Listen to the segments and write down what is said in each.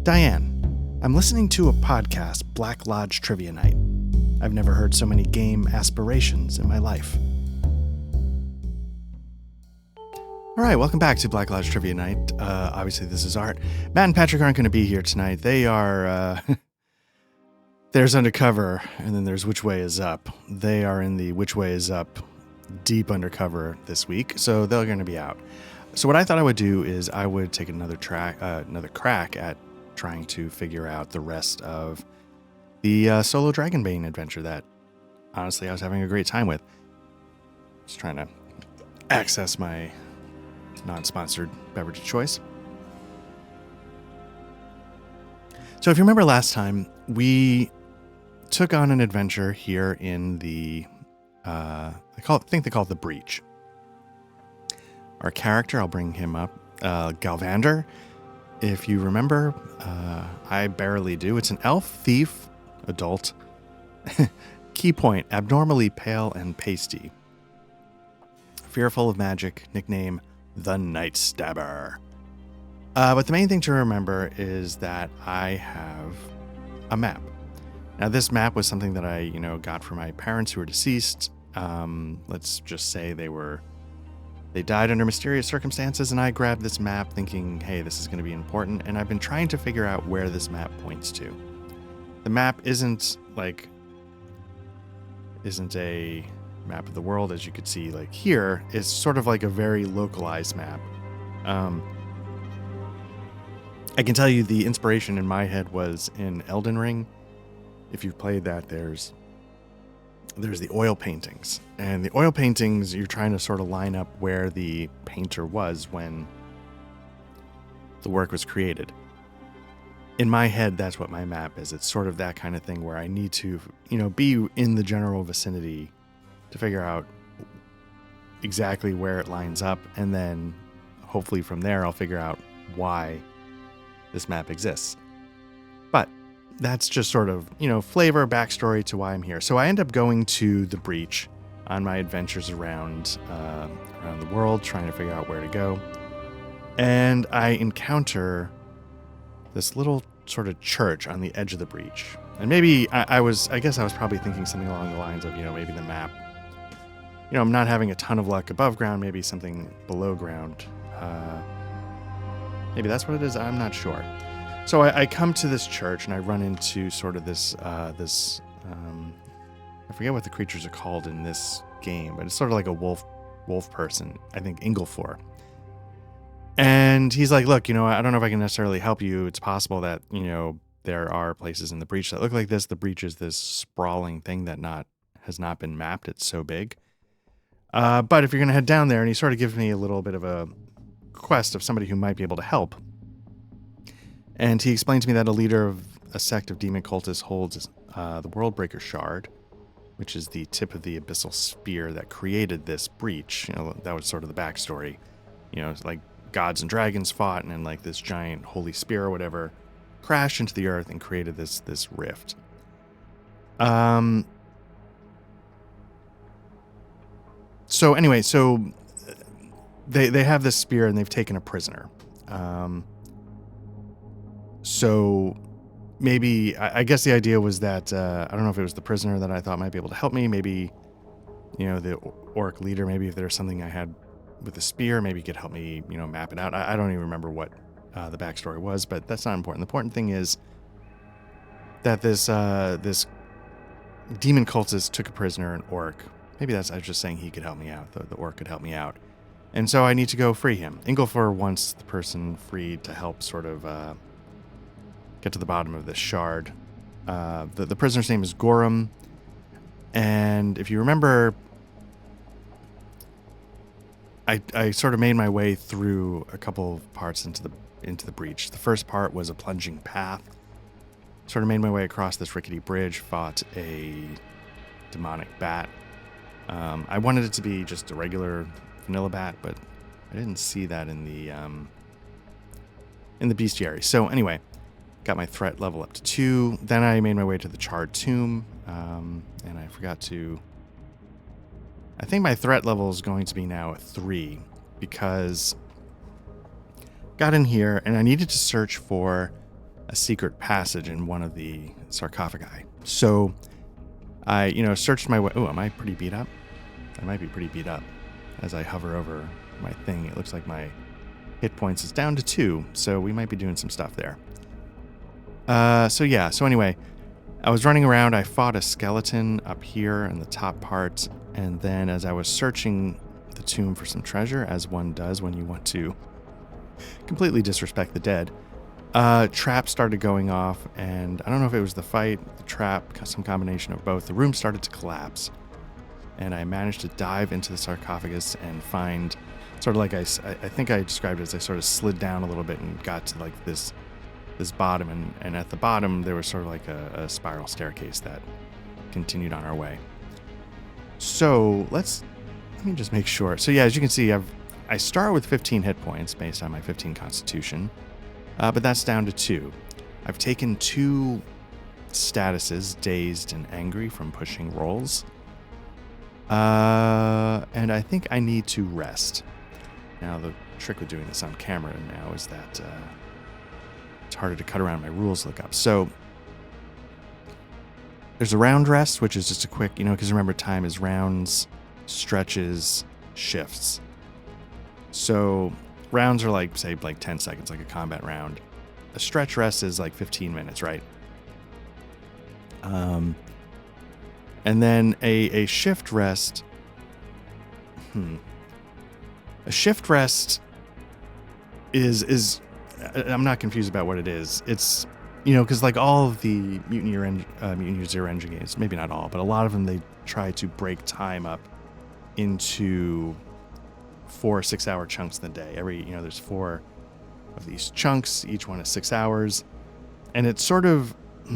Diane, I'm listening to a podcast, Black Lodge Trivia Night. I've never heard so many game aspirations in my life. All right, welcome back to Black Lodge Trivia Night. Obviously, this is Art. Matt and Patrick aren't going to be here tonight. They are, there's Undercover, and then there's Which Way Is Up. They are in the Which Way Is Up deep undercover this week, so they're going to be out. So what I thought I would do is I would take another crack at trying to figure out the rest of the solo Dragonbane adventure that, honestly, I was having a great time with. Just trying to access my non-sponsored beverage of choice. So if you remember last time, we took on an adventure here in the, I think they call it the Breach. Our character, I'll bring him up, Galvander. If you remember, I barely do. It's an elf thief, adult. Key point, abnormally pale and pasty. Fearful of magic, nickname, the Night Stabber. But the main thing to remember is that I have a map. Now, this map was something that I, got from my parents who were deceased. Let's just say they died under mysterious circumstances, and I grabbed this map thinking, hey, this is going to be important, and I've been trying to figure out where this map points to. The map isn't a map of the world, as you could see, like here. It's sort of like a very localized map. I can tell you the inspiration in my head was in Elden Ring. If you've played that, there's the oil paintings, and the oil paintings, you're trying to sort of line up where the painter was when the work was created. In my head, that's what my map is. It's sort of that kind of thing where I need to, be in the general vicinity to figure out exactly where it lines up, and then hopefully from there I'll figure out why this map exists. But that's just sort of, flavor, backstory to why I'm here. So I end up going to the Breach on my adventures around the world, trying to figure out where to go. And I encounter this little sort of church on the edge of the Breach. And maybe I guess I was probably thinking something along the lines of, maybe the map. I'm not having a ton of luck above ground, maybe something below ground. Maybe that's what it is. I'm not sure. So I come to this church and I run into sort of this, I forget what the creatures are called in this game, but it's sort of like a wolf person, I think Inglefor. And he's like, look, I don't know if I can necessarily help you. It's possible that, there are places in the Breach that look like this. The Breach is this sprawling thing that has not been mapped. It's so big. But if you're going to head down there, and he sort of gives me a little bit of a quest of somebody who might be able to help. And he explained to me that a leader of a sect of demon cultists holds the Worldbreaker Shard, which is the tip of the abyssal spear that created this Breach. That was sort of the backstory. It's like gods and dragons fought, and then like this giant holy spear or whatever crashed into the earth and created this rift. So anyway, they have this spear and they've taken a prisoner. So maybe, I guess the idea was that, I don't know if it was the prisoner that I thought might be able to help me. Maybe, the orc leader, maybe if there's something I had with the spear, maybe he could help me, map it out. I don't even remember what the backstory was, but that's not important. The important thing is that this demon cultist took a prisoner, an orc. Maybe I was just saying he could help me out. The orc could help me out. And so I need to go free him. Inglefor wants the person freed to help sort of get to the bottom of this shard. The prisoner's name is Gorum. And if you remember, I sort of made my way through a couple of parts into the Breach. The first part was a plunging path. Sort of made my way across this rickety bridge, fought a demonic bat. I wanted it to be just a regular vanilla bat, but I didn't see that in the bestiary. So anyway, got my threat level up to 2. Then I made my way to the charred tomb, and I forgot to... I think my threat level is going to be now a 3, because got in here and I needed to search for a secret passage in one of the sarcophagi. So I, searched my way. Oh, am I pretty beat up? I might be pretty beat up. As I hover over my thing, it looks like my hit points is down to 2, so we might be doing some stuff there. So anyway, I was running around. I fought a skeleton up here in the top part, and then as I was searching the tomb for some treasure, as one does when you want to completely disrespect the dead, trap started going off, and I don't know if it was the fight, the trap, some combination of both. The room started to collapse, and I managed to dive into the sarcophagus and find sort of like I think I described it as I sort of slid down a little bit and got to like this bottom, and at the bottom there was sort of like a spiral staircase that continued on our way. So let me just make sure. So yeah, as you can see, I start with 15 hit points based on my 15 constitution, but that's down to 2. I've taken 2 statuses, dazed and angry, from pushing rolls, and I think I need to rest. Now the trick with doing this on camera now is that it's harder to cut around my rules lookup. So there's a round rest, which is just a quick, because remember, time is rounds, stretches, shifts. So rounds are like, say, like 10 seconds, like a combat round. A stretch rest is like 15 minutes, right? And then a shift rest. A shift rest is I'm not confused about what it is. It's, because like all of the Mutant Year Zero engine games, maybe not all, but a lot of them, they try to break time up into 4 6-hour chunks in the day. There's 4 of these chunks. Each one is 6 hours. And it's sort of, a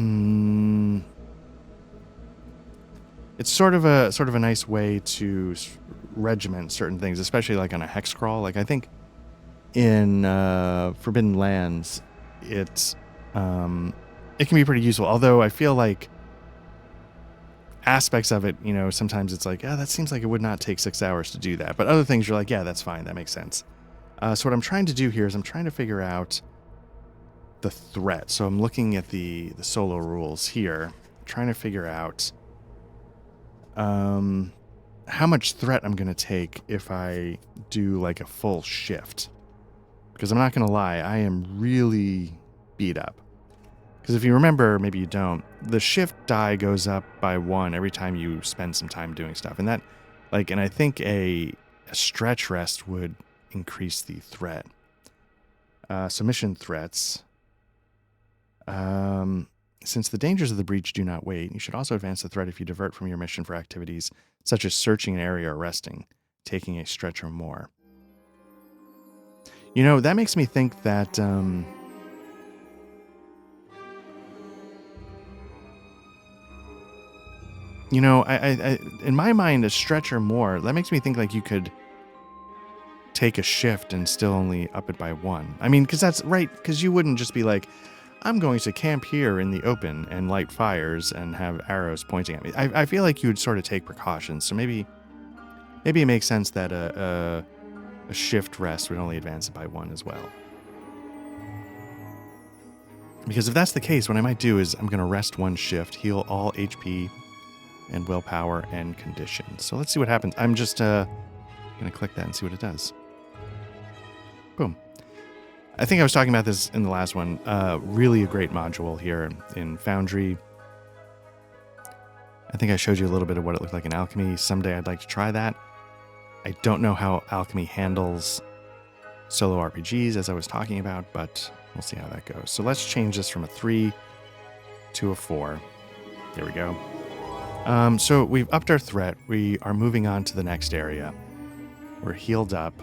nice way to regiment certain things, especially like on a hex crawl. Like I think in Forbidden Lands, it can be pretty useful. Although I feel like aspects of it, sometimes it's like, that seems like it would not take 6 hours to do that. But other things, you're like, yeah, that's fine. That makes sense. So what I'm trying to do here is I'm trying to figure out the threat. So I'm looking at the solo rules here, trying to figure out how much threat I'm going to take if I do like a full shift. Because I'm not going to lie, I am really beat up. Because if you remember, maybe you don't, the shift die goes up by 1 every time you spend some time doing stuff. And I think a stretch rest would increase the threat. So mission threats. Since the dangers of the breach do not wait, you should also advance the threat if you divert from your mission for activities such as searching an area or resting, taking a stretch or more. That makes me think that I in my mind, a stretch or more, that makes me think like you could take a shift and still only up it by 1. I mean, because that's right, because you wouldn't just be like, I'm going to camp here in the open and light fires and have arrows pointing at me. I feel like you would sort of take precautions. So maybe it makes sense that a shift rest would only advance it by 1 as well. Because if that's the case, what I might do is I'm going to rest 1 shift, heal all HP and willpower and conditions. So let's see what happens. I'm just going to click that and see what it does. Boom. I think I was talking about this in the last one. Really a great module here in Foundry. I think I showed you a little bit of what it looked like in Alchemy. Someday I'd like to try that. I don't know how Alchemy handles solo RPGs, as I was talking about, but we'll see how that goes. So let's change this from a 3 to a 4. There we go. So we've upped our threat. We are moving on to the next area. We're healed up.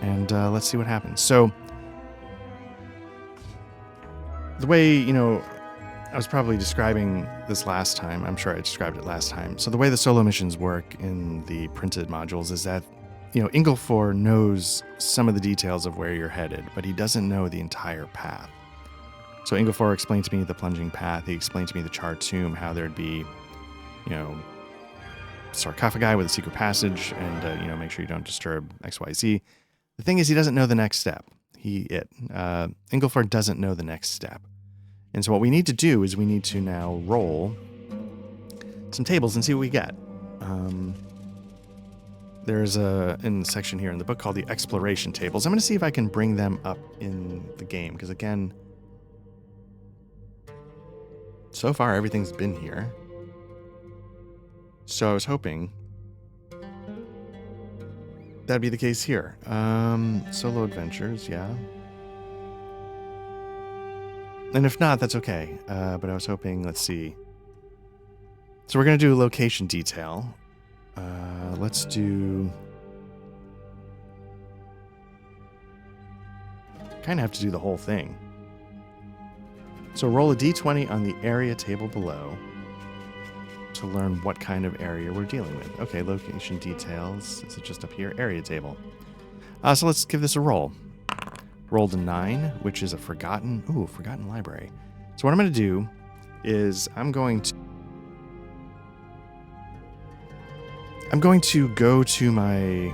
And let's see what happens. So the way, I was probably describing this last time. I'm sure I described it last time. So the way the solo missions work in the printed modules is that, Ingolfor knows some of the details of where you're headed, but he doesn't know the entire path. So Ingolfor explained to me the plunging path. He explained to me the charred tomb, how there'd be, sarcophagi with a secret passage, and, make sure you don't disturb XYZ. The thing is, he doesn't know the next step. Ingolfor doesn't know the next step. And so what we need to do is we need to now roll some tables and see what we get. There's in the section here in the book called the exploration tables. I'm going to see if I can bring them up in the game, because again, so far everything's been here. So I was hoping that'd be the case here. Solo adventures, yeah. And if not, that's okay. But I was hoping, let's see. So we're going to do a location detail. Let's do... kind of have to do the whole thing. So roll a d20 on the area table below to learn what kind of area we're dealing with. Okay, location details. Is it just up here? Area table. So let's give this a roll. Rolled a 9, which is a forgotten library. So what I'm going to do is I'm going to go to my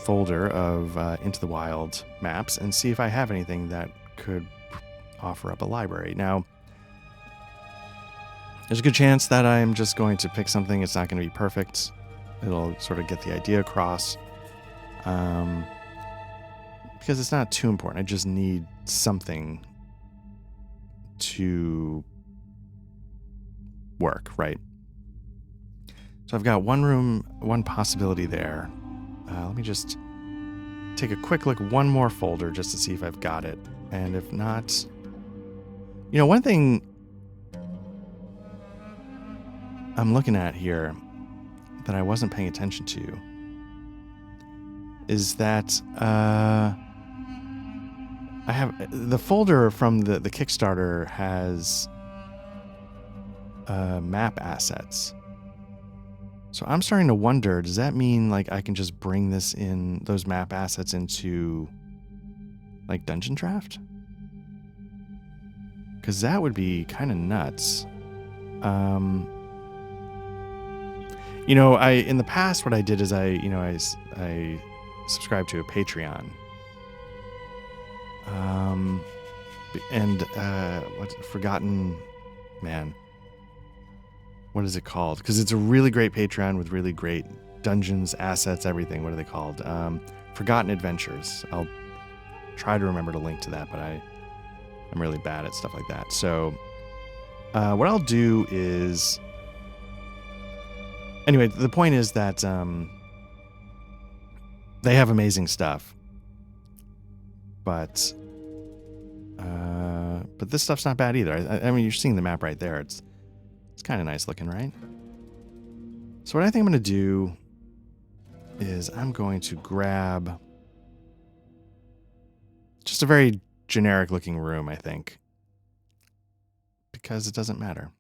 folder of Into the Wild maps and see if I have anything that could offer up a library. Now, there's a good chance that I'm just going to pick something. It's not going to be perfect. It'll sort of get the idea across. Because it's not too important. I just need something to work, right? So I've got one possibility there. Let me just take a quick look, one more folder, just to see if I've got it. And if not, you know, one thing I'm looking at here that I wasn't paying attention to is that I have the folder from the Kickstarter has map assets. So I'm starting to wonder, does that mean like I can just bring those map assets into like Dungeon Draft? Because that would be kind of nuts. You know, in the past what I did is I subscribed to a Patreon. What's Forgotten Man? What is it called? Because it's a really great Patreon with really great dungeons, assets, everything. What are they called? Forgotten Adventures. I'll try to remember to link to that, but I'm really bad at stuff like that. So what I'll do is... Anyway, the point is that they have amazing stuff. But this stuff's not bad either. I mean, you're seeing the map right there. It's kind of nice looking, right? So what I think I'm going to do is I'm going to grab just a very generic looking room, I think. Because it doesn't matter.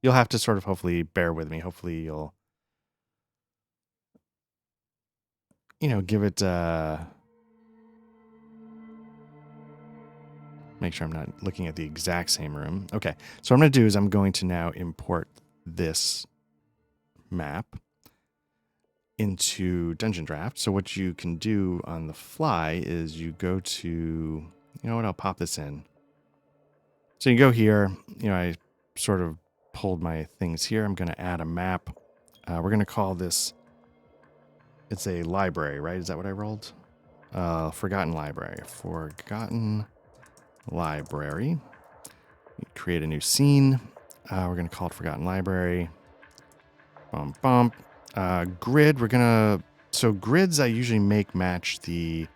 You'll have to sort of hopefully bear with me. Hopefully you'll, give it... Make sure I'm not looking at the exact same room. Okay, so what I'm going to do is I'm going to now import this map into Dungeon Draft. So what you can do on the fly is you go to, you know what, I'll pop this in. So you go here, I sort of pulled my things here. I'm going to add a map. We're going to call this, it's a library, right? Is that what I rolled? Forgotten Library. Forgotten Library. Create a new scene. We're going to call it Forgotten Library. Bump, bump. Grid, so grids I usually make match the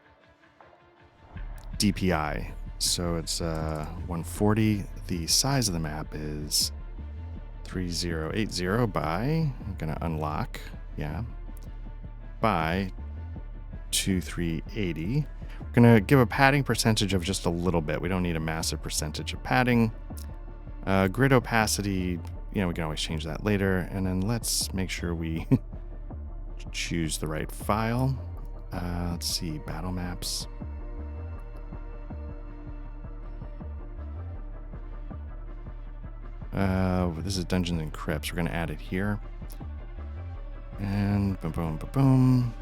DPI. So it's 140. The size of the map is 3080 by, I'm going to unlock, by 2380. We're going to give a padding percentage of just a little bit. We don't need a massive percentage of padding. Grid opacity, we can always change that later. And then let's make sure we choose the right file. Let's see, battle maps. This is Dungeons and Crypts. We're going to add it here. And boom, boom, boom, boom.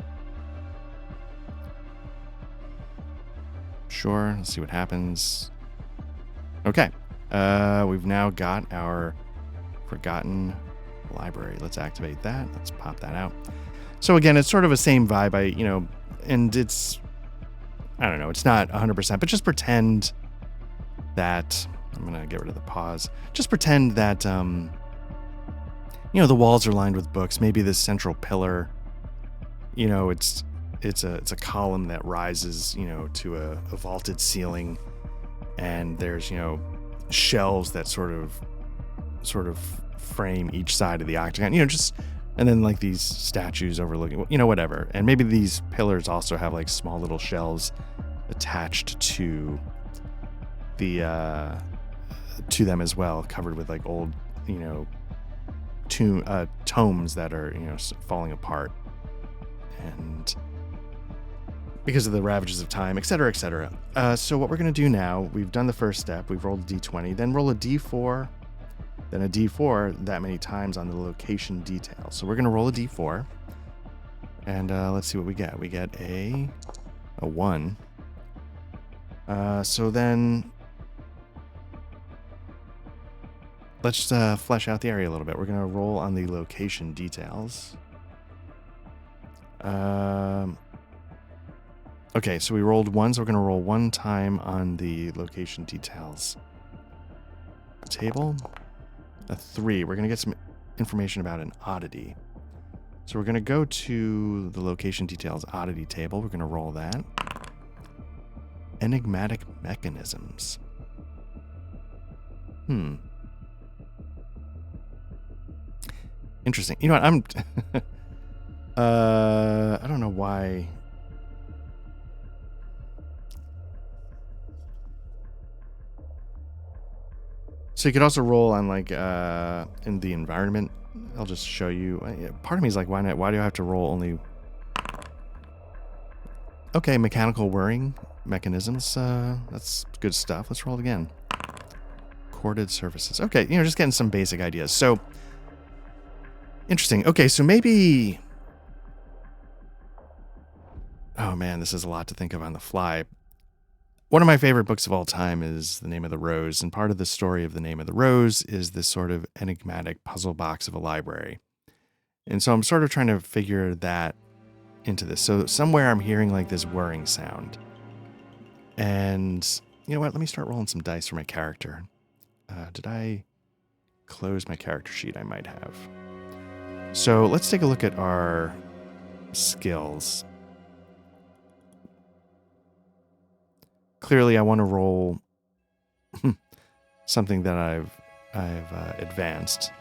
Sure, let's see what happens. Okay, We've now got our forgotten library. Let's activate that. Let's pop that out. So again, it's sort of a same vibe. And it's, I don't know, it's not 100%, but just pretend that, I'm going to get rid of the pause. Just pretend that, the walls are lined with books. Maybe this central pillar, it's a column that rises, to a vaulted ceiling. And there's, shelves that sort of frame each side of the octagon, and then like these statues overlooking, whatever. And maybe these pillars also have like small little shelves attached to to them as well, covered with like old, tomes that are, falling apart. And because of the ravages of time, et cetera, et cetera. So what we're going to do now, we've done the first step. We've rolled a d20, then roll a d4, then a d4 that many times on the location detail. So we're going to roll a d4, and let's see what we get. We get a 1. So then let's flesh out the area a little bit. We're going to roll on the location details. Okay, so we rolled 1, so we're going to roll 1 time on the location details table. A 3. We're going to get some information about an oddity. So we're going to go to the location details oddity table. We're going to roll that. Enigmatic mechanisms. Interesting. You know what? I'm I don't know why. So you could also roll on like in the environment. I'll just show you. Part of me is like, why not? Why do I have to roll only? Okay, mechanical whirring mechanisms. That's good stuff. Let's roll it again. Corded surfaces. Okay, just getting some basic ideas. So interesting. Okay, so maybe. Oh man, this is a lot to think of on the fly. One of my favorite books of all time is The Name of the Rose, and part of the story of The Name of the Rose is this sort of enigmatic puzzle box of a library. And so I'm sort of trying to figure that into this. So somewhere I'm hearing like this whirring sound. And you know what? Let me start rolling some dice for my character. Did I close my character sheet? I might have. So let's take a look at our skills. Clearly, I want to roll something that I've advanced.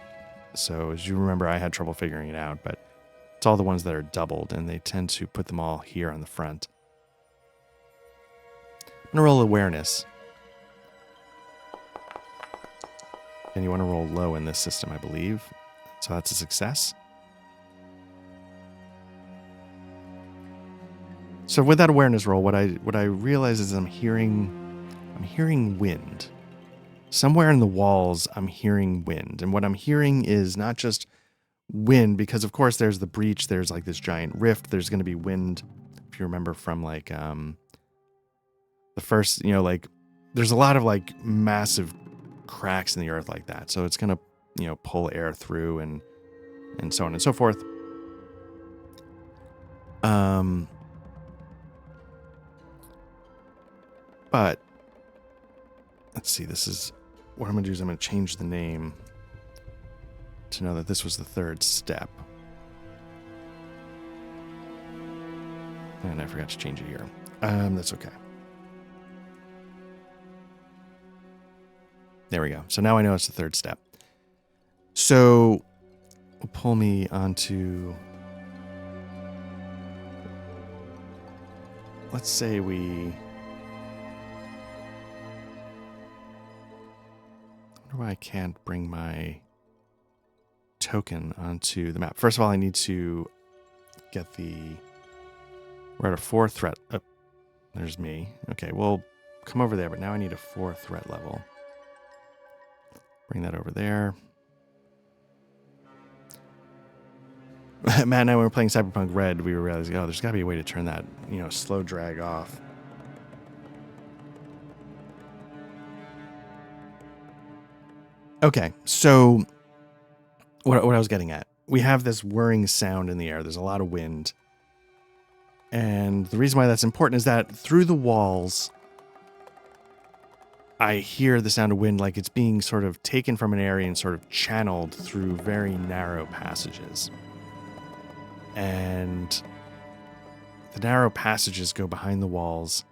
So as you remember, I had trouble figuring it out, but it's all the ones that are doubled, and they tend to put them all here on the front. I'm going to roll awareness. And you want to roll low in this system, I believe. So that's a success. So with that awareness roll, what I realize is I'm hearing wind. Somewhere in the walls, I'm hearing wind. And what I'm hearing is not just wind, because of course there's the breach, there's like this giant rift, there's going to be wind, if you remember from like the first, like there's a lot of like massive cracks in the earth like that. So it's going to, pull air through and so on and so forth. But let's see, this is what I'm going to do is I'm going to change the name to know that this was the third step. And I forgot to change it here. That's okay. There we go. So now I know it's the third step. So will pull me onto, let's say we, I wonder why I can't bring my token onto the map. First of all, I need to get we're at a 4 threat. Oh, there's me. Okay, well, come over there, but now I need a 4 threat level. Bring that over there. Matt and I, when we were playing Cyberpunk Red, we were realizing, oh, there's got to be a way to turn that, slow drag off. Okay, so what I was getting at, we have this whirring sound in the air. There's a lot of wind. And the reason why that's important is that through the walls, I hear the sound of wind like it's being sort of taken from an area and sort of channeled through very narrow passages. And the narrow passages go behind the walls.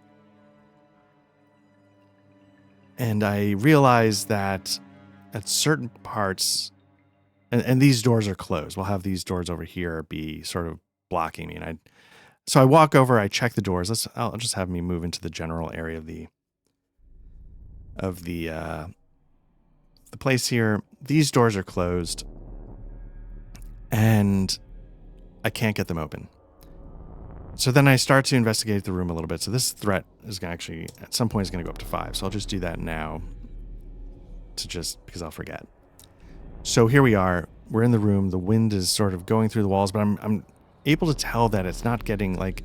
And I realize that at certain parts, and these doors are closed. We'll have these doors over here be sort of blocking me. And so I walk over, I check the doors. I'll just have me move into the general area of the place here. These doors are closed, and I can't get them open. So then I start to investigate the room a little bit. So this threat is gonna actually, at some point, is going to go up to 5. So I'll just do that now, because I'll forget. So here we are. We're in the room. The wind is sort of going through the walls, but I'm able to tell that it's not getting, like,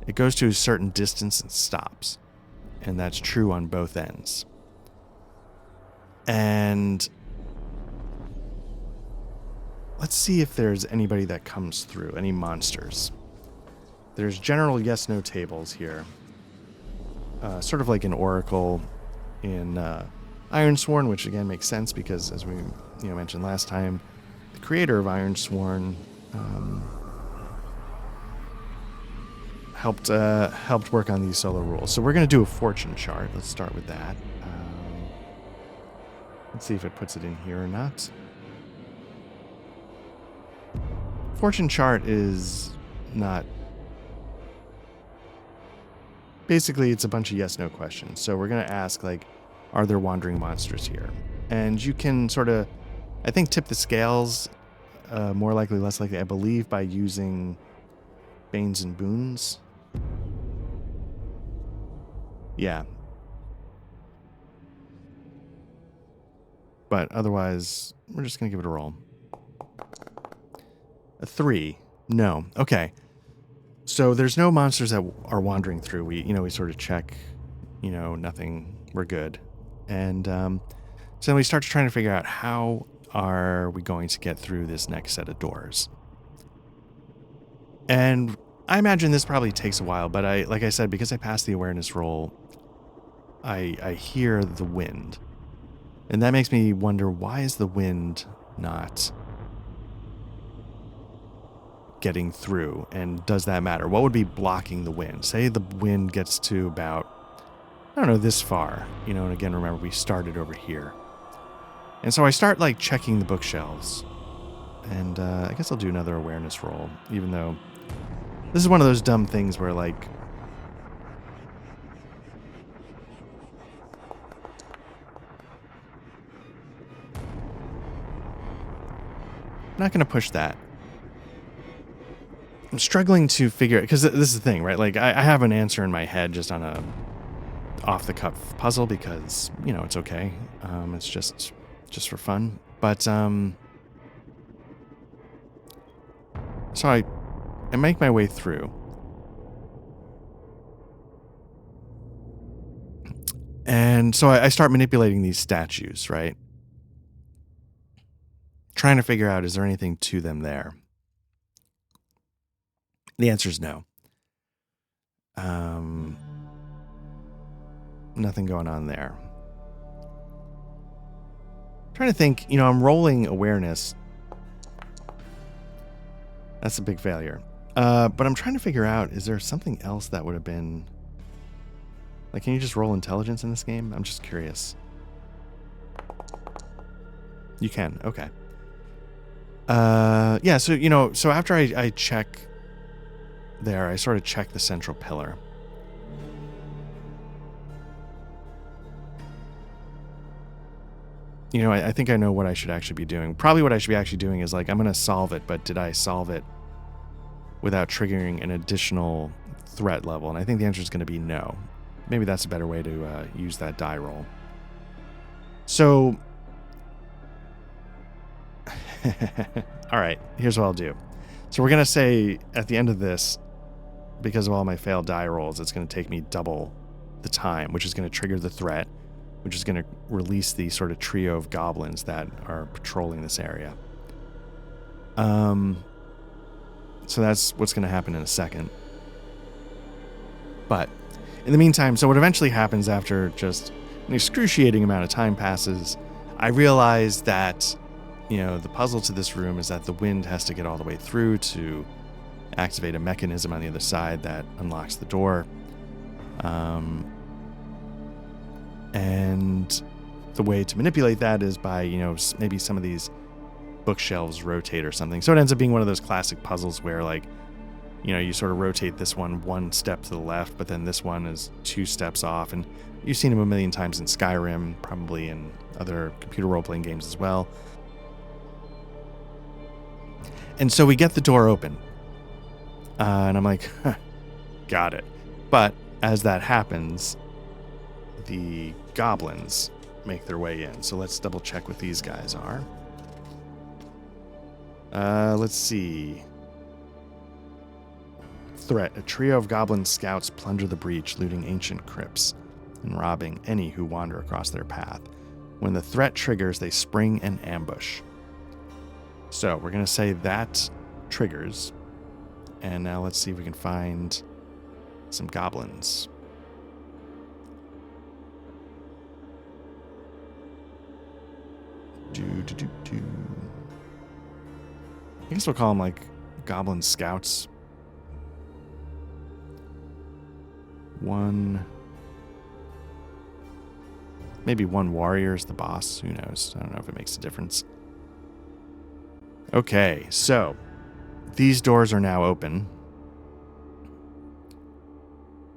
it goes to a certain distance and stops. And that's true on both ends. And let's see if there's anybody that comes through, any monsters. There's general yes-no tables here. Sort of like an oracle in Ironsworn, which again makes sense because, as we mentioned last time, the creator of Ironsworn helped work on these solo rules. So we're going to do a fortune chart. Let's start with that. Let's see if it puts it in here or not. Fortune chart is not... Basically, it's a bunch of yes-no questions. So we're going to ask, like, are there wandering monsters here? And you can sort of, I think, tip the scales, more likely, less likely, I believe, by using Banes and Boons. Yeah. But otherwise, we're just going to give it a roll. A 3. No. Okay. So there's no monsters that are wandering through. We sort of check, nothing. We're good. And so then we start trying to figure out how are we going to get through this next set of doors. And I imagine this probably takes a while, but like I said, because I passed the awareness roll, I hear the wind. And that makes me wonder, why is the wind not getting through, and does that matter? What would be blocking the wind? Say the wind gets to about, I don't know, this far, and again, remember, we started over here. And so I start, like, checking the bookshelves, and I guess I'll do another awareness roll, even though this is one of those dumb things where, like, I'm not going to push that. I'm struggling to figure it, because this is the thing, right? Like, I have an answer in my head just on a off-the-cuff puzzle because, it's okay. It's just for fun. But, so I make my way through. And so I start manipulating these statues, right? Trying to figure out, is there anything to them there? The answer is no. Nothing going on there. I'm trying to think, I'm rolling awareness. That's a big failure. But I'm trying to figure out, is there something else that would have been... Like, can you just roll intelligence in this game? I'm just curious. You can, okay. Yeah, so, so after I check... there, I sort of check the central pillar. I think I know what I should actually be doing. Probably what I should be actually doing is, like, I'm going to solve it, but did I solve it without triggering an additional threat level? And I think the answer is going to be no. Maybe that's a better way to use that die roll. So, all right, here's what I'll do. So we're going to say at the end of this, because of all my failed die rolls, it's going to take me double the time, which is going to trigger the threat. which is going to release the sort of trio of goblins that are patrolling this area. So that's what's going to happen in a second. But in the meantime, so what eventually happens after just an excruciating amount of time passes, I realize that, you know, the puzzle to this room is that the wind has to get all the way through to activate a mechanism on the other side that unlocks the door. And the way to manipulate that is by, you know, maybe some of these bookshelves rotate or something. So it ends up being one of those classic puzzles where, like, you know, you sort of rotate this one step to the left, but then this one is 2 steps off. And you've seen them a million times in Skyrim, probably in other computer role-playing games as well. And so we get the door open. And I'm like, huh, got it. But as that happens, the goblins make their way in. So let's double check what these guys are. Let's see. Threat. A trio of goblin scouts plunder the breach, looting ancient crypts and robbing any who wander across their path. When the threat triggers, they spring an ambush. So we're going to say that triggers. And now let's see if we can find some goblins. I guess we'll call them like goblin scouts. Maybe one warrior is the boss. Who knows? I don't know if it makes a difference. Okay, so these doors are now open.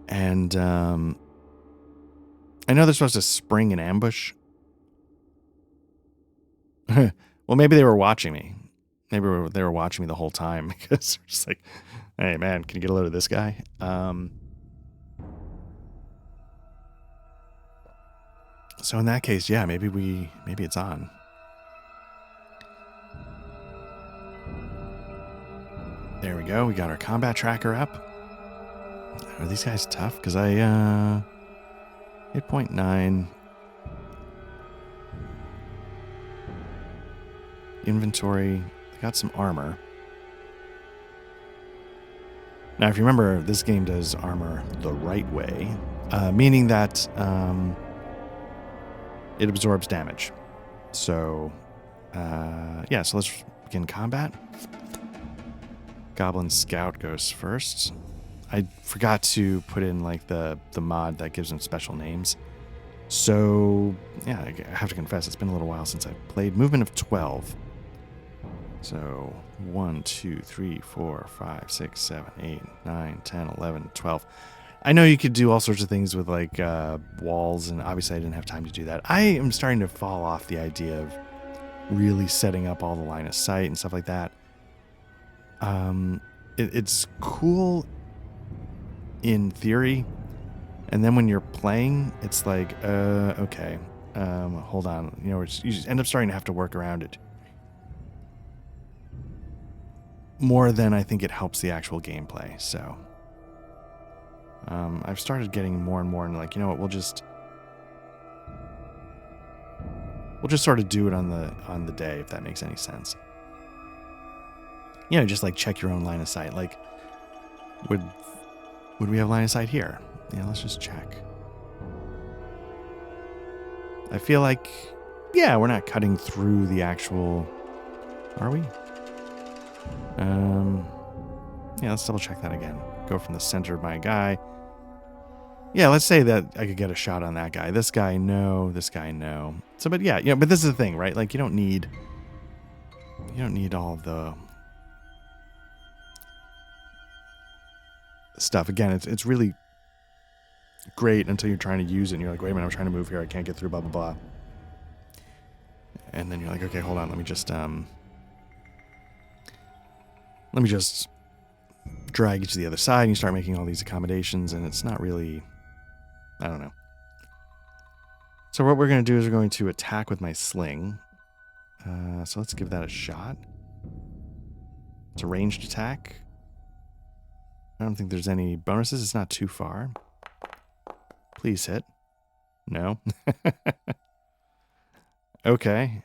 And I know they're supposed to spring an ambush. Well, maybe they were watching me. Maybe they were watching me the whole time because they're just like, hey, man, can you get a load of this guy? So in that case, yeah, maybe it's on. There we go. We got our combat tracker up. Are these guys tough? Because I, 8.9. Inventory. They got some armor. Now, if you remember, this game does armor the right way, meaning that it absorbs damage. So, yeah, so let's begin combat. Goblin Scout goes first. I forgot to put in like the mod that gives them special names. So, yeah, I have to confess, it's been a little while since I played. Movement of 12. So, 1, 2, 3, 4, 5, 6, 7, 8, 9, 10, 11, 12. I know you could do all sorts of things with like walls, and obviously I didn't have time to do that. I am starting to fall off the idea of really setting up all the line of sight and stuff like that. It's cool in theory, and then when you're playing, it's like, okay, hold on. You know, you just end up starting to have to work around it more than I think it helps the actual gameplay. So I've started getting more and more, and like, you know what, we'll just sort of do it on the day, if that makes any sense. You know, just like check your own line of sight. Like, would we have line of sight here? Yeah, let's just check. I feel like, yeah, we're not cutting through the actual, are we? Yeah, let's double check that again. Go from the center of my guy. Yeah, let's say that I could get a shot on that guy. This guy, no. This guy, no. So, but yeah, but this is the thing, right? Like, you don't need all the stuff. Again, it's really great until you're trying to use it and you're like, wait a minute, I'm trying to move here, I can't get through, blah blah blah. And then you're like, okay, hold on, let me just drag you to the other side, and you start making all these accommodations, and it's not really, I don't know. So what we're going to do is we're going to attack with my sling. So let's give that a shot. It's a ranged attack. I don't think there's any bonuses. It's not too far. Please hit. No? Okay.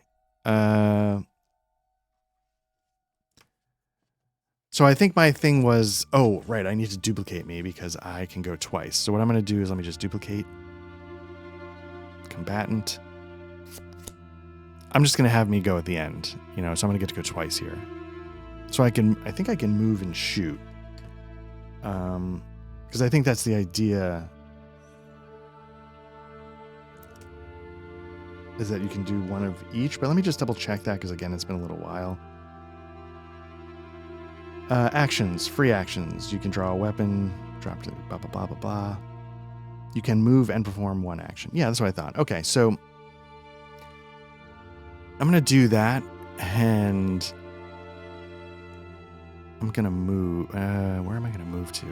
So I think my thing was, oh, right, I need to duplicate me because I can go twice. So what I'm going to do is let me just duplicate. Combatant. I'm just going to have me go at the end, you know, so I'm going to get to go twice here. So I think I can move and shoot. Because I think that's the idea, is that you can do one of each. But let me just double check that because, again, it's been a little while. Actions, free actions. You can draw a weapon, drop to blah, blah, blah, blah, blah. You can move and perform one action. Yeah, that's what I thought. Okay, so I'm going to do that, and I'm going to move. Where am I going to move to?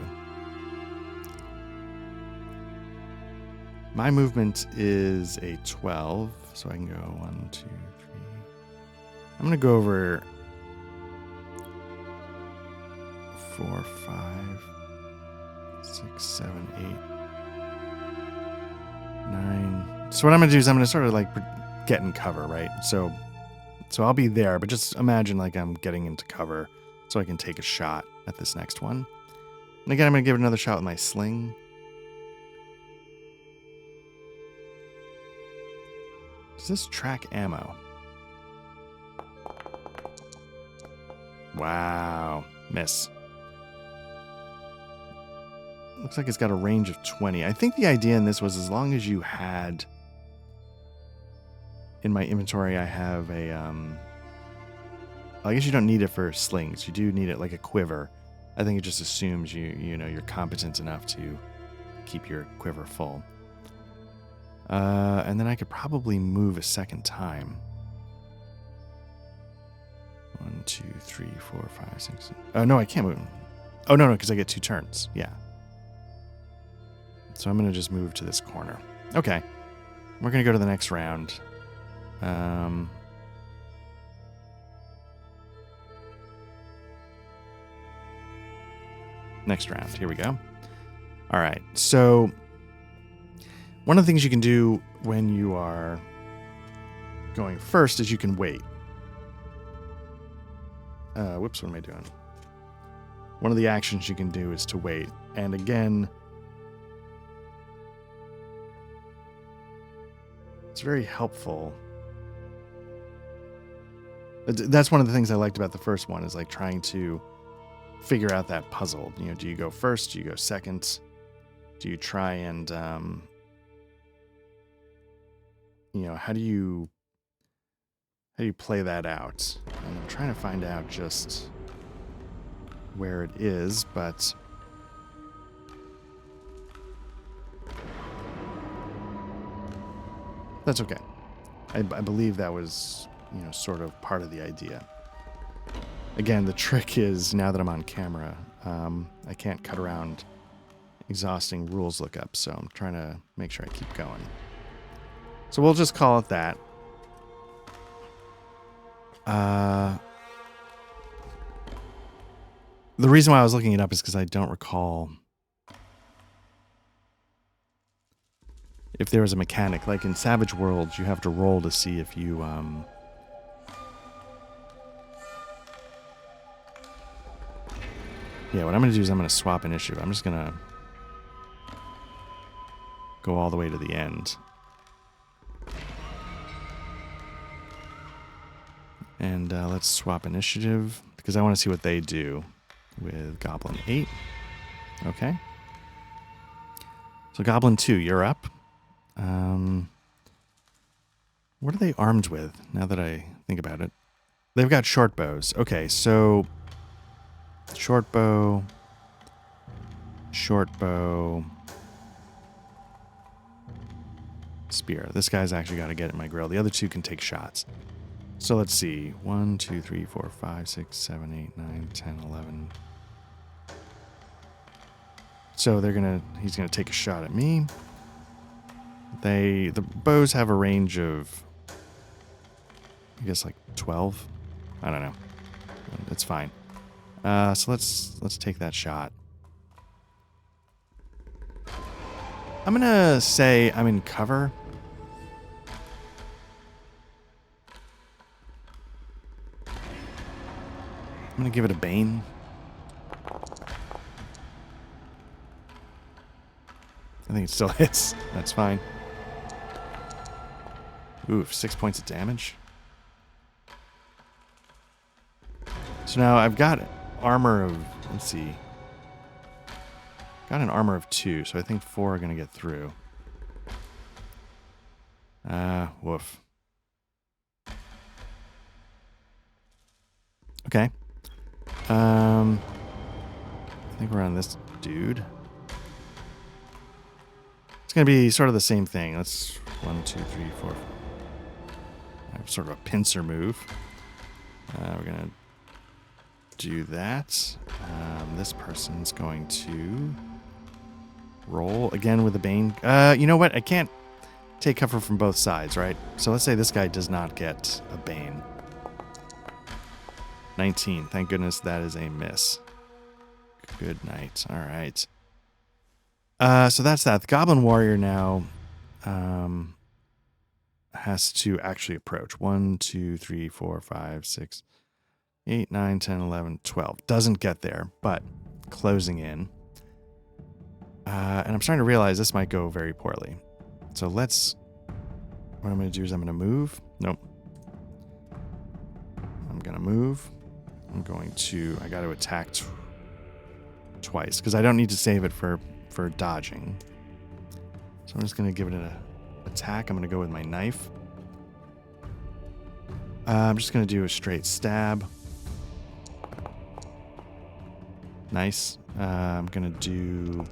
My movement is a 12, so I can go 1, 2, 3. I'm going to go over 4, 5, 6, 7, 8, 9. So what I'm going to do is I'm going to sort of like get in cover, right? So I'll be there, but just imagine like I'm getting into cover so I can take a shot at this next one. And again, I'm going to give it another shot with my sling. Does this track ammo? Wow. Miss. Looks like it's got a range of 20. I think the idea in this was as long as you had... In my inventory, I have a... I guess you don't need it for slings. You do need it like a quiver. I think it just assumes you know, you're competent enough to keep your quiver full. And then I could probably move a second time. 1, 2, 3, 4, 5, 6. Oh, no, I can't move. Oh, no, because I get 2 turns. Yeah. So I'm going to just move to this corner. Okay. We're going to go to the next round. Next round. Here we go. All right. So one of the things you can do when you are going first is you can wait. Whoops, what am I doing? One of the actions you can do is to wait. And again, it's very helpful. That's one of the things I liked about the first one, is like trying to figure out that puzzle. You know, do you go first? Do you go second? Do you try and, you know, how do you play that out? And I'm trying to find out just where it is, but that's okay. I believe that was, you know, sort of part of the idea. Again, the trick is, now that I'm on camera, I can't cut around exhausting rules lookups, so I'm trying to make sure I keep going. So we'll just call it that. The reason why I was looking it up is because I don't recall if there was a mechanic. Like in Savage Worlds, you have to roll to see if you... Yeah, what I'm going to do is I'm going to swap initiative. I'm just going to go all the way to the end. And let's swap initiative, because I want to see what they do with Goblin 8. Okay. So Goblin 2, you're up. What are they armed with, now that I think about it? They've got short bows. Okay, so... Short bow. Spear. This guy's actually got to get in my grill. The other two can take shots. So let's see. 1, 2, 3, 4, 5, 6, 7, 8, 9, 10, 11. So he's gonna take a shot at me. The bows have a range of, I guess, like 12. I don't know. It's fine. So let's take that shot. I'm gonna say I'm in cover. I'm going to give it a Bane. I think it still hits. That's fine. Oof, 6 points of damage. So now I've got armor of, let's see. Got an armor of 2, so I think 4 are going to get through. Woof. Okay. I think we're on this dude. It's going to be sort of the same thing. Let's 1, 2, 3, 4. I have sort of a pincer move. We're going to do that. This person's going to roll again with a Bane. You know what? I can't take cover from both sides, right? So let's say this guy does not get a Bane. 19. Thank goodness that is a miss. Good night. All right. So that's that. The Goblin Warrior now has to actually approach. 1, 2, 3, 4, 5, 6, 8, 9, 10, 11, 12. Doesn't get there, but closing in. And I'm starting to realize this might go very poorly. So let's... What I'm going to do is I'm going to move. Nope. I'm going to move. I'm going to... I got to attack twice, because I don't need to save it for dodging. So I'm just going to give it an attack. I'm going to go with my knife. I'm just going to do a straight stab. Nice. I'm going to do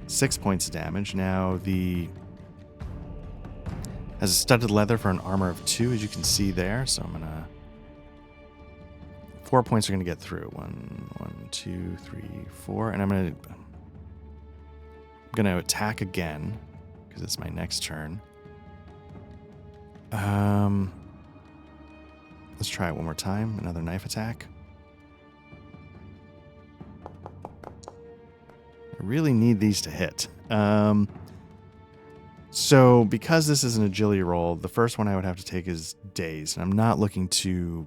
6 points of damage. Now has a studded leather for an armor of 2, as you can see there. So I'm going to... 4 points are going to get through. 1, 2, 3, 4. And I'm going to attack again, because it's my next turn. Let's try it one more time. Another knife attack. I really need these to hit. So because this is an agility roll, the first one I would have to take is Daze. And I'm not looking to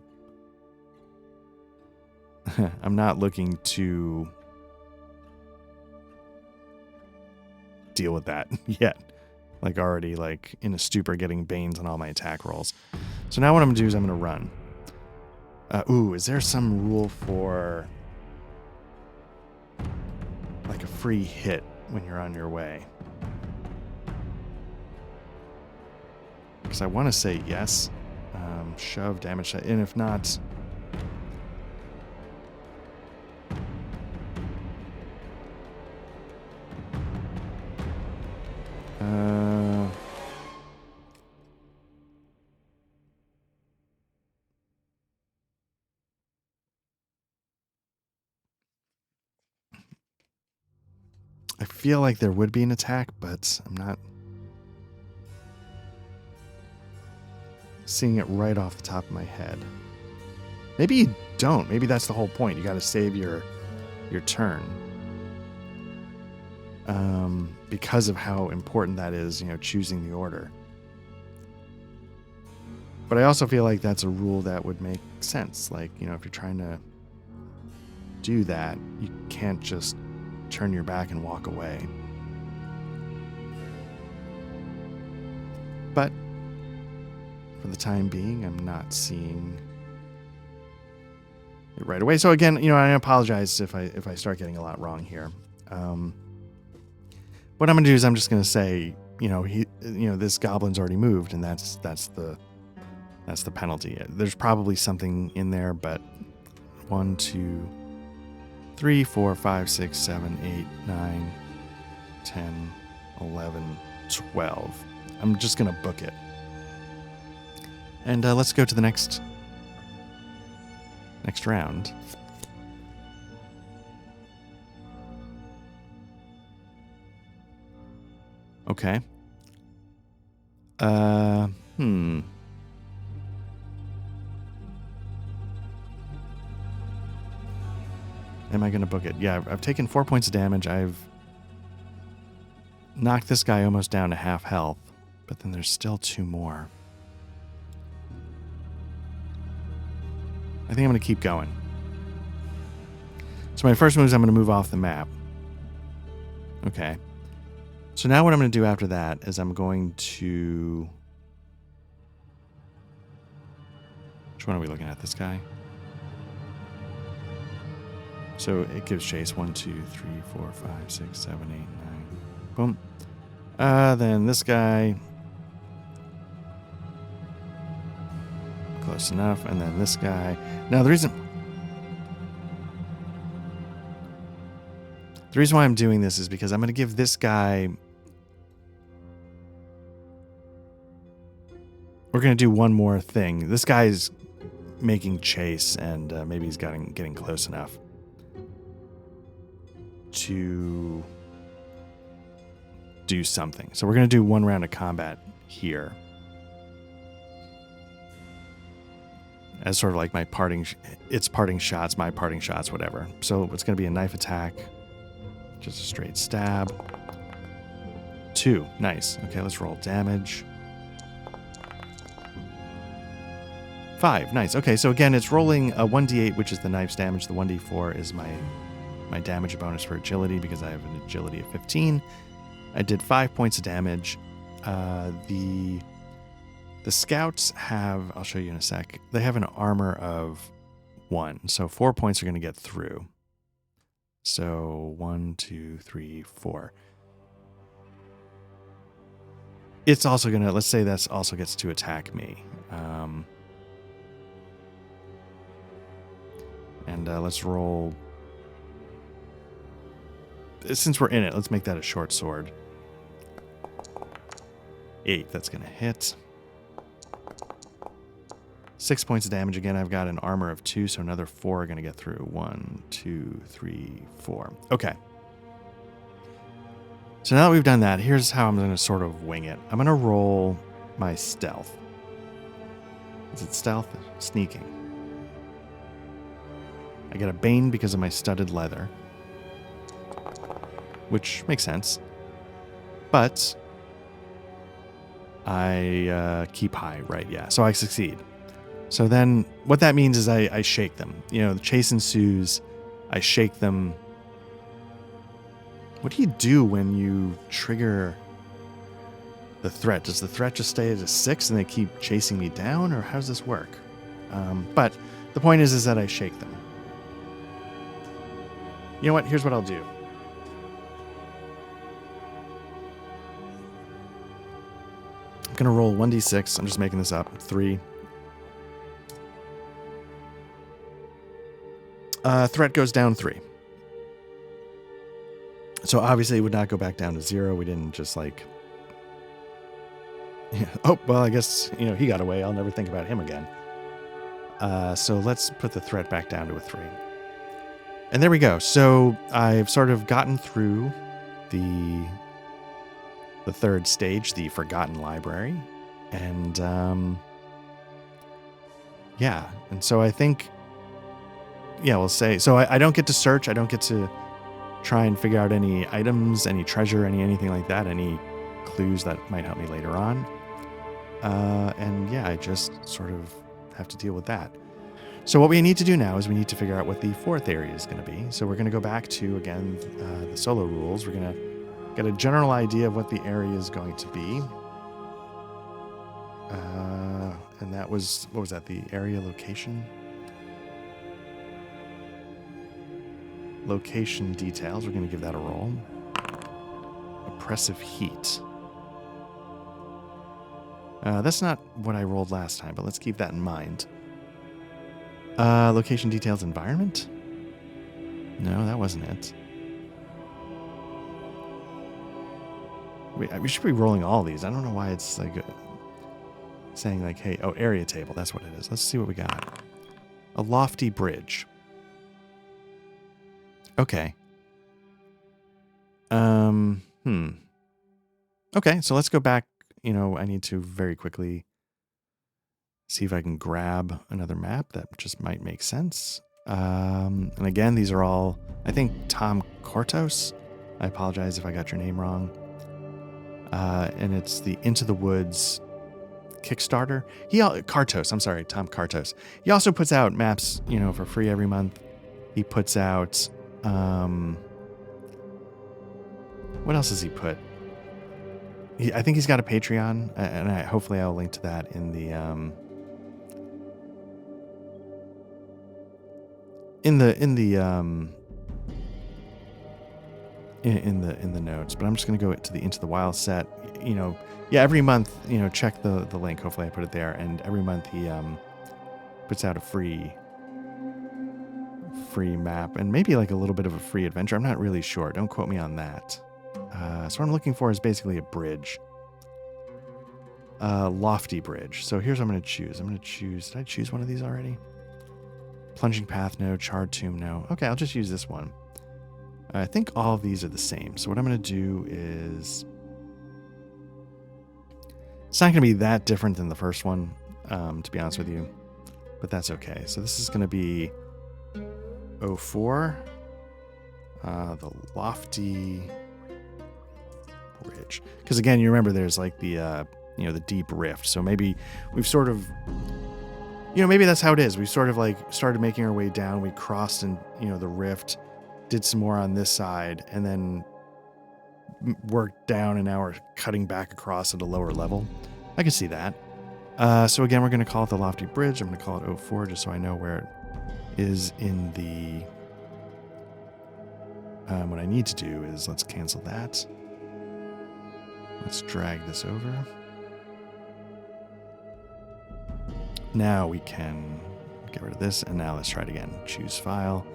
deal with that yet. Like already like in a stupor getting Banes on all my attack rolls. So now what I'm going to do is I'm going to run. Is there some rule for like a free hit when you're on your way? Because I want to say yes. Shove, damage, and if not... I feel like there would be an attack, but I'm not seeing it right off the top of my head. Maybe you don't. Maybe that's the whole point. You got to save your turn. Because of how important that is, choosing the order. But I also feel like that's a rule that would make sense. Like, if you're trying to do that, you can't just turn your back and walk away. But for the time being, I'm not seeing it right away. So again, I apologize if I start getting a lot wrong here. What I'm going to do is I'm just going to say, this goblin's already moved, and that's the penalty. There's probably something in there, but 1, 2, 3, 4, 5, 6, 7, 8, 9, 10, 11, 12. I'm just going to book it. And let's go to the next round. Okay. Am I going to book it? Yeah, I've taken 4 points of damage. I've knocked this guy almost down to half health, but then there's still 2 more. I think I'm going to keep going. So my first move is I'm going to move off the map. Okay. So now what I'm going to do after that is I'm going to... Which one are we looking at? This guy? So it gives chase 1, 2, 3, 4, 5, 6, 7, 8, 9. Boom. Then this guy. Close enough. And then this guy. Now the reason why I'm doing this is because I'm going to give this guy... We're going to do one more thing. This guy's making chase, and maybe he's getting close enough to do something. So we're going to do one round of combat here as sort of like my parting shots, my parting shots, whatever. So it's going to be a knife attack, just a straight stab. 2, nice. Okay, let's roll damage. 5, nice. Okay, so again, it's rolling a 1d8, which is the knife's damage. The 1d4 is my damage bonus for agility because I have an agility of 15. I did 5 points of damage. The scouts have, I'll show you in a sec, they have an armor of 1. So 4 points are going to get through. So 1, 2, 3, 4. It's also going to, let's say that also gets to attack me. And let's roll. Since we're in it, let's make that a short sword. 8, that's going to hit. 6 points of damage. Again, I've got an armor of 2, so another 4 are going to get through. 1, 2, 3, 4. Okay. So now that we've done that, here's how I'm going to sort of wing it. I'm going to roll my stealth. Is it stealth? Sneaking. I get a Bane because of my studded leather, which makes sense. But I keep high, right? Yeah, so I succeed. So then what that means is I shake them. You know, the chase ensues. I shake them. What do you do when you trigger the threat? Does the threat just stay at a 6 and they keep chasing me down, or how does this work? But the point is that I shake them. You know what? Here's what I'll do. I'm going to roll 1d6. I'm just making this up. 3. Threat goes down 3. So obviously it would not go back down to 0. We didn't just like... Oh, well, I guess, you know, he got away. I'll never think about him again. So let's put the threat back down to a 3. And there we go. So I've sort of gotten through the third stage, the Forgotten Library. And yeah. And so I think, yeah, we'll say, so I don't get to search. I don't get to try and figure out any items, any treasure, anything like that, any clues that might help me later on. And yeah, I just sort of have to deal with that. So what we need to do now is we need to figure out what the 4th area is going to be. So we're going to go back to, again, the solo rules. We're going to get a general idea of what the area is going to be. And that was, what was that, the area location? Location details. We're going to give that a roll. Oppressive heat. That's not what I rolled last time, but let's keep that in mind. Location details environment? No, that wasn't it. We should be rolling all these. I don't know why it's like saying like, hey, oh, area table. That's what it is. Let's see what we got. A lofty bridge. Okay. Okay, so let's go back. You know, I need to very quickly see if I can grab another map. That just might make sense. And again, these are all, I think, Tom Kortos. I apologize if I got your name wrong. And it's the Into the Woods Kickstarter. Kartos, I'm sorry, Tom Kartos. He also puts out maps, you know, for free every month. He puts out, what else does he put? I think he's got a Patreon, and hopefully I'll link to that in the notes. But I'm just gonna go to the Into the Wild set. You know, yeah, every month, you know, check the link. Hopefully I put it there. And every month he puts out a free map and maybe like a little bit of a free adventure. I'm not really sure. Don't quote me on that. So what I'm looking for is basically a bridge. Lofty bridge. So here's what I'm going to choose. Did I choose one of these already? Plunging path, no. Charred tomb, no. Okay, I'll just use this one. I think all of these are the same. So what I'm going to do is... It's not going to be that different than the first one, to be honest with you. But that's okay. So this is going to be 04. The lofty... bridge, because again, you remember there's like the you know, the deep rift. So maybe we've sort of, you know, maybe that's how it is. We sort of like started making our way down. We crossed and, you know, the rift, did some more on this side, and then worked down, and now we're cutting back across at a lower level. I can see that. So again, we're going to call it the lofty bridge. I'm going to call it 04 just so I know where it is in the. What I need to do is let's cancel that. Let's drag this over. Now we can get rid of this, and now let's try it again. Choose file.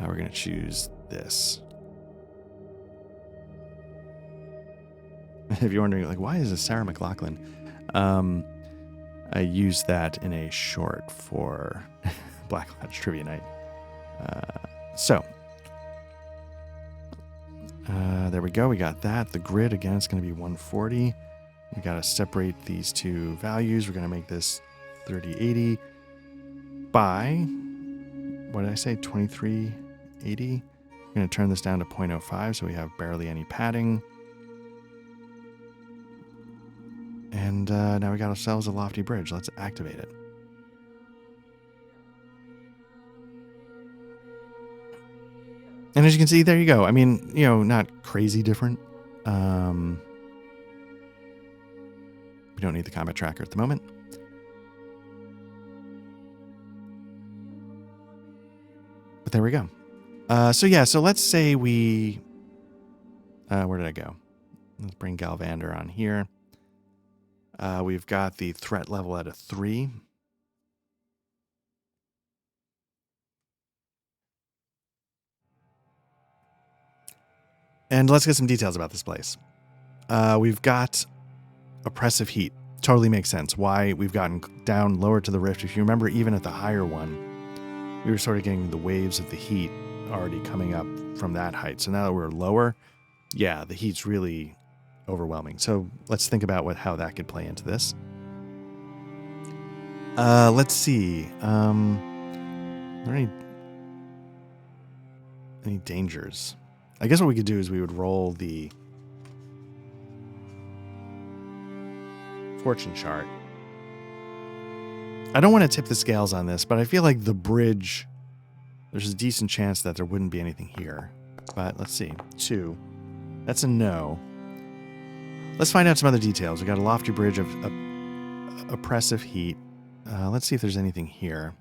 We're going to choose this. If you're wondering, like, why is this Sarah McLachlan? I used that in a short for Black Lodge Trivia Night. There we go. We got that. The grid, again, it's going to be 140. We got to separate these two values. We're going to make this 3080 by, what did I say, 2380. We're going to turn this down to 0.05 so we have barely any padding. And now we got ourselves a lofty bridge. Let's activate it. And as you can see, there you go. I mean, you know, not crazy different. We don't need the combat tracker at the moment. But there we go. So yeah, so let's say we... where did I go? Let's bring Galvander on here. We've got the threat level at a 3. And let's get some details about this place. We've got oppressive heat. Totally makes sense why we've gotten down lower to the rift. If you remember, even at the higher one, we were sort of getting the waves of the heat already coming up from that height. So now that we're lower, yeah, the heat's really overwhelming. So let's think about how that could play into this. Let's see. Are there any dangers? I guess what we could do is we would roll the fortune chart. I don't want to tip the scales on this, but I feel like the bridge, there's a decent chance that there wouldn't be anything here. But let's see. 2. That's a no. Let's find out some other details. We got a lofty bridge of oppressive heat. Let's see if there's anything here.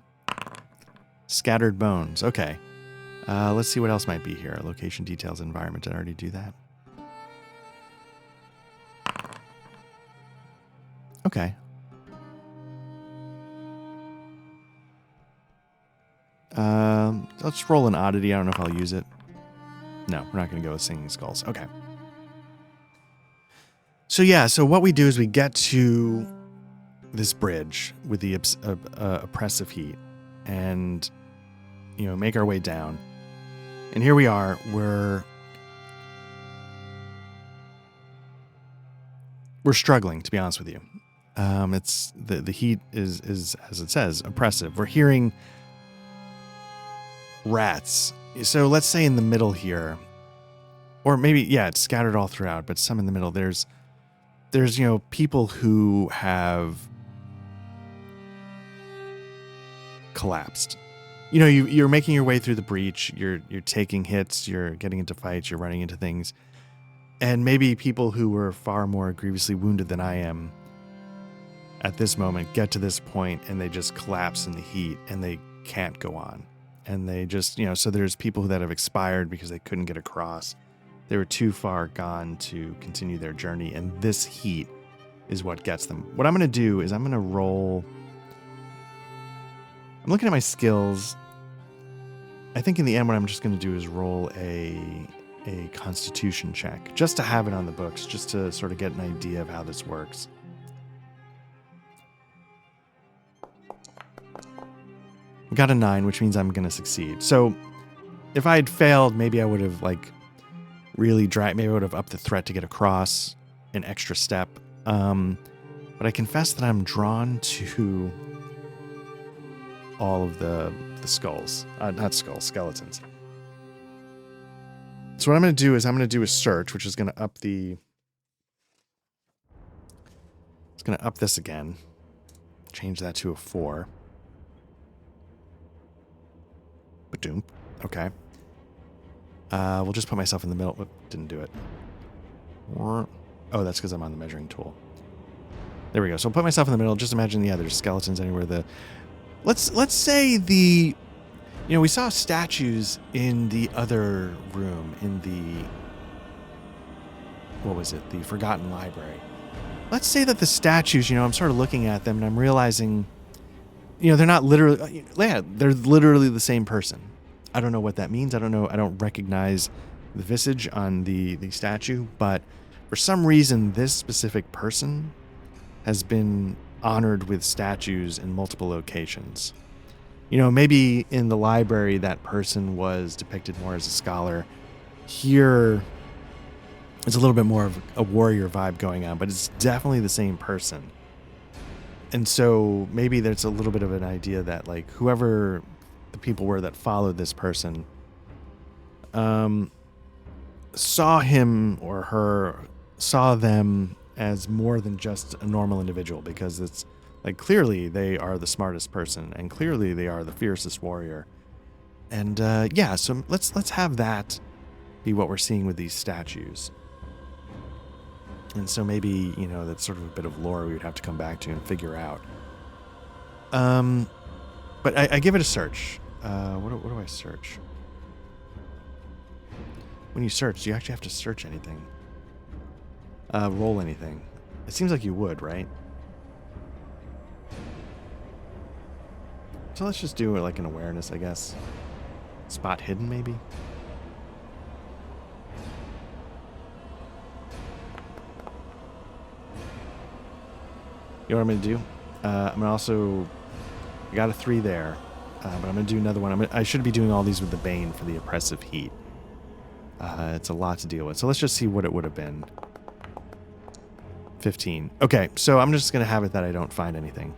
Scattered bones. Okay. Let's see what else might be here. Location details, environment. Did I already do that? Okay. Let's roll an oddity. I don't know if I'll use it. No, we're not going to go with singing skulls. Okay. So yeah, so what we do is we get to this bridge with the oppressive heat and, you know, make our way down. And here we are. We're struggling, to be honest with you. It's the heat is, as it says, oppressive. We're hearing rats. So let's say in the middle here, or maybe, yeah, it's scattered all throughout, but some in the middle, there's there's, people who have collapsed. You're making your way through the breach. You're taking hits. You're getting into fights. You're running into things. And maybe people who were far more grievously wounded than I am at this moment get to this point and they just collapse in the heat and they can't go on. And they just, so there's people that have expired because they couldn't get across. They were too far gone to continue their journey. And this heat is what gets them. What I'm going to do is I'm going to roll. I'm looking at my skills. I think in the end, what I'm just going to do is roll a constitution check just to have it on the books, just to sort of get an idea of how this works. I got a 9, which means I'm going to succeed. So if I had failed, maybe I would have really maybe I would have upped the threat to get across an extra step. But I confess that I'm drawn to all of the skulls. Not skulls, skeletons. So what I'm going to do is I'm going to do a search, which is going to up the... It's going to up this again. Change that to a 4. Badoom. Okay. We'll just put myself in the middle. Whoop, didn't do it. Oh, that's because I'm on the measuring tool. There we go. So I'll put myself in the middle. Just imagine, there's skeletons anywhere. Let's say we saw statues in the other room, in the, what was it? The Forgotten Library. Let's say that the statues, I'm sort of looking at them and I'm realizing, they're not literally, they're literally the same person. I don't know what that means. I don't know. I don't recognize the visage on the statue, but for some reason, this specific person has been honored with statues in multiple locations. Maybe in the library, that person was depicted more as a scholar. Here, it's a little bit more of a warrior vibe going on, but it's definitely the same person. And so maybe there's a little bit of an idea that whoever the people were that followed this person saw him or her, saw them as more than just a normal individual, because it's clearly they are the smartest person and clearly they are the fiercest warrior. And so let's have that be what we're seeing with these statues. And so maybe, that's sort of a bit of lore we would have to come back to and figure out. But I give it a search. What do I search? When you search, do you actually have to search anything? Roll anything? It seems like you would, right? So let's just do it an awareness, I guess. Spot hidden, maybe? You know what I'm going to do? I'm going to also... I got a 3 there, but I'm going to do another one. I should be doing all these with the Bane for the oppressive heat. It's a lot to deal with. So let's just see what it would have been. 15. Okay, so I'm just going to have it that I don't find anything.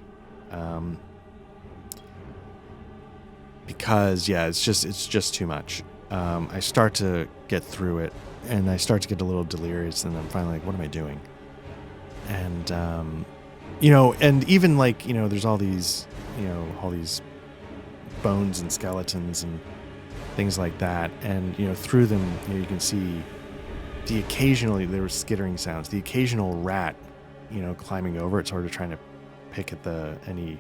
Because, it's just too much. I start to get through it, and I start to get a little delirious, and I'm finally what am I doing? And, and even there's all these bones and skeletons and things like that. And, through them, you can see there were skittering sounds, the occasional rat, climbing over it, sort of trying to pick at any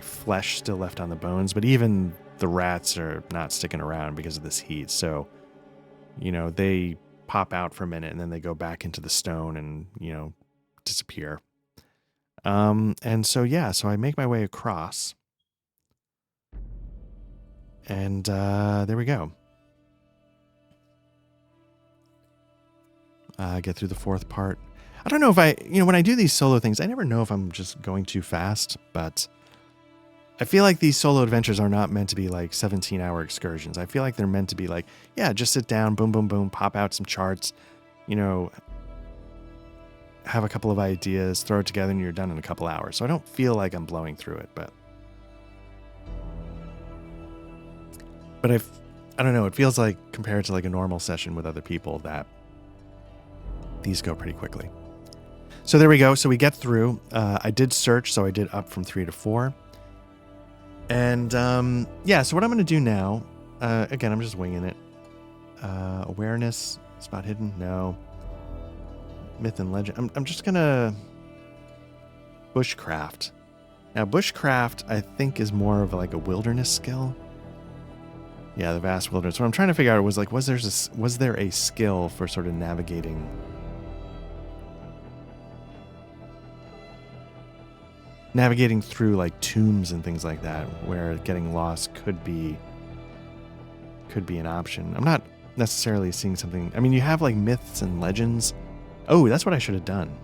flesh still left on the bones. But even the rats are not sticking around because of this heat. So, they pop out for a minute and then they go back into the stone and, disappear. And so I make my way across. And there we go. Get through the 4th part. I don't know if when I do these solo things, I never know if I'm just going too fast, but I feel like these solo adventures are not meant to be 17-hour excursions. I feel like they're meant to be just sit down, boom, boom, boom, pop out some charts, have a couple of ideas, throw it together, and you're done in a couple hours. So I don't feel like I'm blowing through it, but I don't know, it feels like compared to a normal session with other people that these go pretty quickly. So there we go. So we get through. I did search, so I did up from 3 to 4. And yeah, so what I'm going to do now, again, I'm just winging it. Awareness, spot hidden, no. Myth and legend. I'm just going to bushcraft. Now, bushcraft, I think, is more of like a wilderness skill. Yeah, the vast wilderness. What I'm trying to figure out was like, was there a skill for sort of navigating through like tombs and things like that, where getting lost could be an option. I'm not necessarily seeing something. I mean, you have like myths and legends. Oh, that's what I should have done.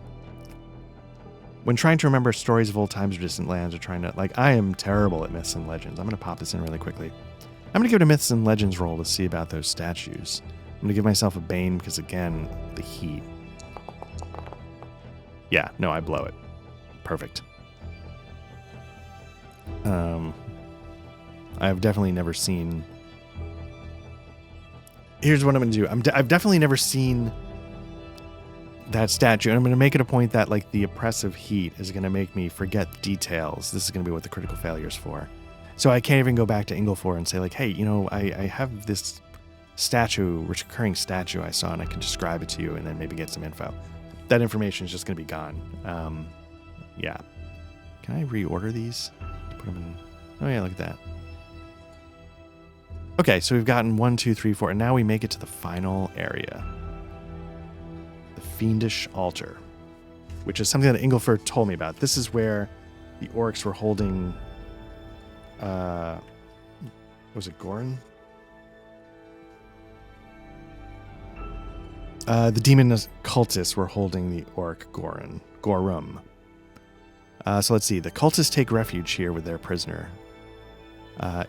When trying to remember stories of old times or distant lands, or trying to, like, I am terrible at myths and legends. I'm going to pop this in really quickly. I'm going to give it a myths and legends roll to see about those statues. I'm going to give myself a bane because, again, the heat. Yeah, no, I blow it. Perfect. I've definitely never seen... Here's what I'm going to do. I've definitely never seen that statue, and I'm going to make it a point that, like, the oppressive heat is going to make me forget details. This is going to be what the critical failure is for. So I can't even go back to Inglefor and say, like, hey, you know, I have this recurring statue I saw, and I can describe it to you and then maybe get some info. That information is just going to be gone. Yeah. Can I reorder these? Put them in... Oh, yeah, look at that. Okay, so we've gotten 1, 2, 3, 4, and now we make it to the final area. The Fiendish Altar, which is something that Inglefor told me about. This is where the orcs were holding... was it Goran? The demon cultists were holding the orc Gorum. So let's see. The cultists take refuge here with their prisoner.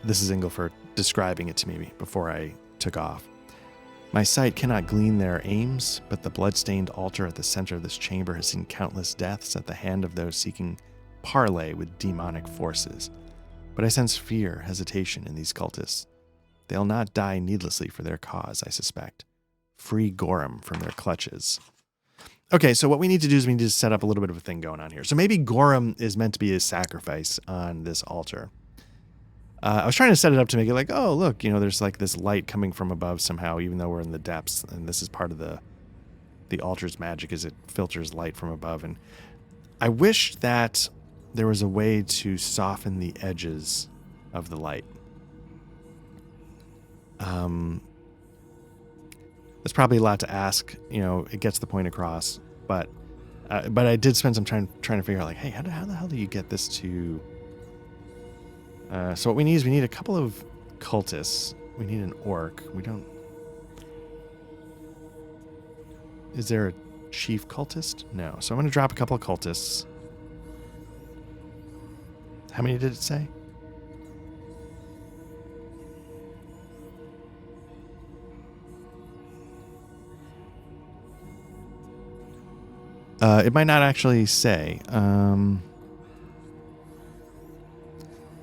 This is Inglefor describing it to me before I took off. My sight cannot glean their aims, but the blood-stained altar at the center of this chamber has seen countless deaths at the hand of those seeking parley with demonic forces. But I sense fear, hesitation in these cultists. They'll not die needlessly for their cause, I suspect. Free Gorum from their clutches. Okay, so what we need to do is we need to set up a little bit of a thing going on here. So maybe Gorum is meant to be a sacrifice on this altar. I was trying to set it up to make it like, oh, look, you know, there's like this light coming from above somehow, even though we're in the depths. And this is part of the altar's magic, is it filters light from above. And I wish that there was a way to soften the edges of the light. That's probably a lot to ask. You know, it gets the point across. But I did spend some time trying to figure out, like, hey, how the hell do you get this to... So what we need is we need a couple of cultists. We need an orc. We don't... Is there a chief cultist? No. So I'm going to drop a couple of cultists. How many did it say? It might not actually say.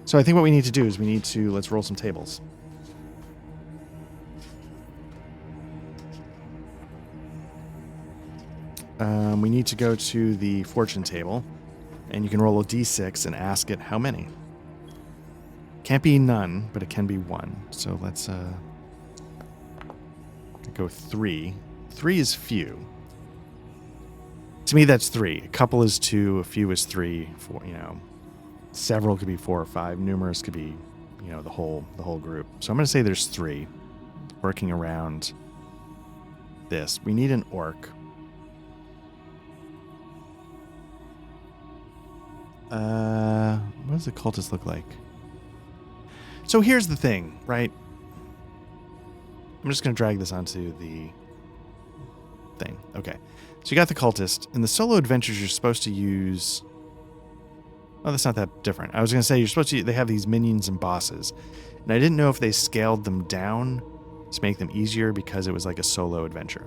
So I think what we need to do is we need to... Let's roll some tables. We need to go to the fortune table. And you can roll a d6 and ask it how many. Can't be none, but it can be 1. So let's go 3. 3 is few. To me, that's 3. A couple is 2. A few is 3. 4, you know, several could be 4 or 5. Numerous could be, you know, the whole group. So I'm going to say there's 3 working around this. We need an orc. What does the cultist look like? So here's the thing, right? I'm just going to drag this onto the thing. Okay. So you got the cultist. In the solo adventures, you're supposed to use... Oh, that's not that different. I was going to say you're supposed to... They have these minions and bosses. And I didn't know if they scaled them down to make them easier because it was like a solo adventure.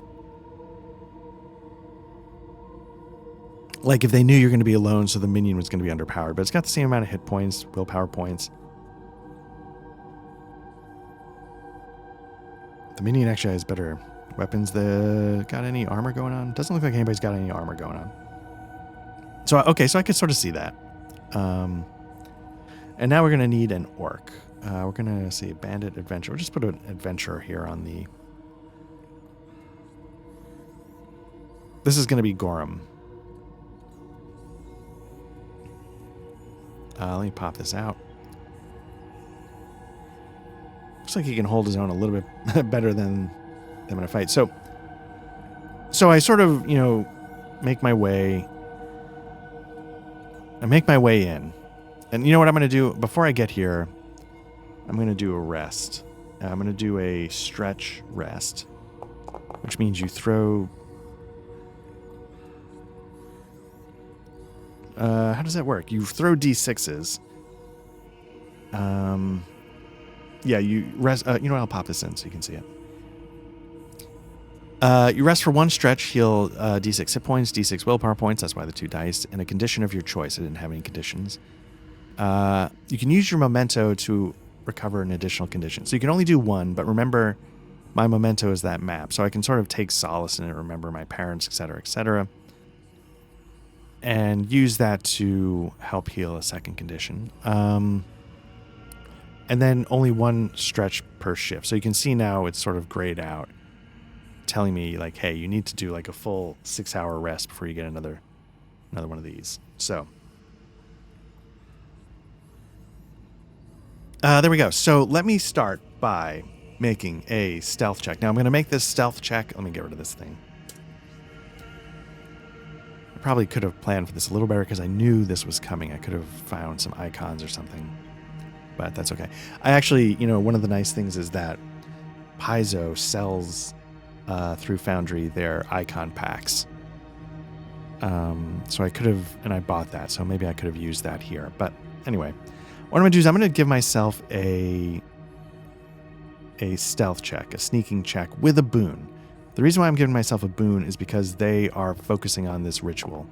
Like if they knew you're going to be alone, so the minion was going to be underpowered. But it's got the same amount of hit points, willpower points. The minion actually has better weapons. Got any armor going on? Doesn't look like anybody's got any armor going on. So, okay, so I could sort of see that. And now we're going to need an orc. We're going to see bandit adventure. We'll just put an adventurer here on the... This is going to be Gorham. Let me pop this out. Looks like he can hold his own a little bit better than in a fight. So I sort of, make my way. I make my way in. And you know what I'm going to do? Before I get here, I'm going to do a rest. I'm going to do a stretch rest, which means you throw... how does that work? You throw D6s. Yeah, you rest. I'll pop this in so you can see it. You rest for one stretch, heal D6 hit points, D6 willpower points. That's why the 2 dice. And a condition of your choice. I didn't have any conditions. You can use your memento to recover an additional condition. So you can only do one, but remember, my memento is that map. So I can sort of take solace in it, remember my parents, etc., etc., and use that to help heal a second condition. And then only one stretch per shift. So you can see now it's sort of grayed out, telling me like, hey, you need to do like a full 6-hour rest before you get another one of these. So there we go. So let me start by making a stealth check. Now I'm going to make this stealth check. Let me get rid of this thing. I probably could have planned for this a little better because I knew this was coming. I could have found some icons or something, but that's okay. I actually, one of the nice things is that Paizo sells through Foundry their icon packs. So I could have, and I bought that, so maybe I could have used that here. But anyway, what I'm going to do is I'm going to give myself a stealth check, a sneaking check with a boon. The reason why I'm giving myself a boon is because they are focusing on this ritual.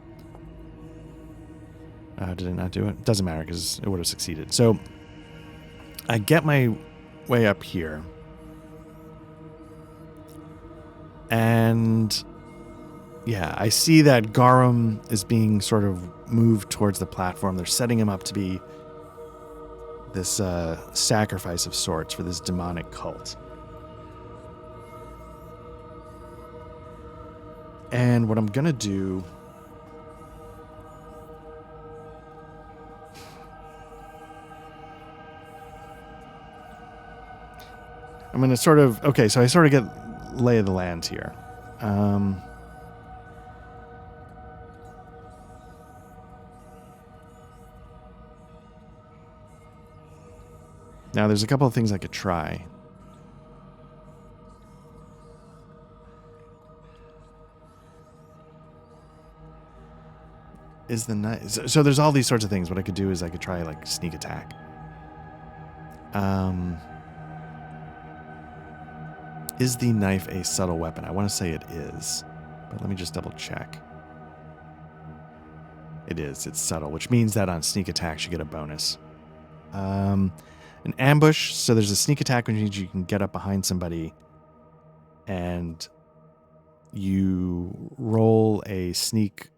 Did it not do it? Doesn't matter because it would have succeeded. So I get my way up here. And yeah, I see that Garum is being sort of moved towards the platform. They're setting him up to be this sacrifice of sorts for this demonic cult. And what I'm going to do... I'm going to sort of... Okay, so I sort of get lay of the land here. Now, there's a couple of things I could try. Is the knife... So there's all these sorts of things. What I could do is I could try, like, sneak attack. Is the knife a subtle weapon? I want to say it is. But let me just double check. It is. It's subtle, which means that on sneak attacks you get a bonus. An ambush. So there's a sneak attack, which means you can get up behind somebody and you roll a sneak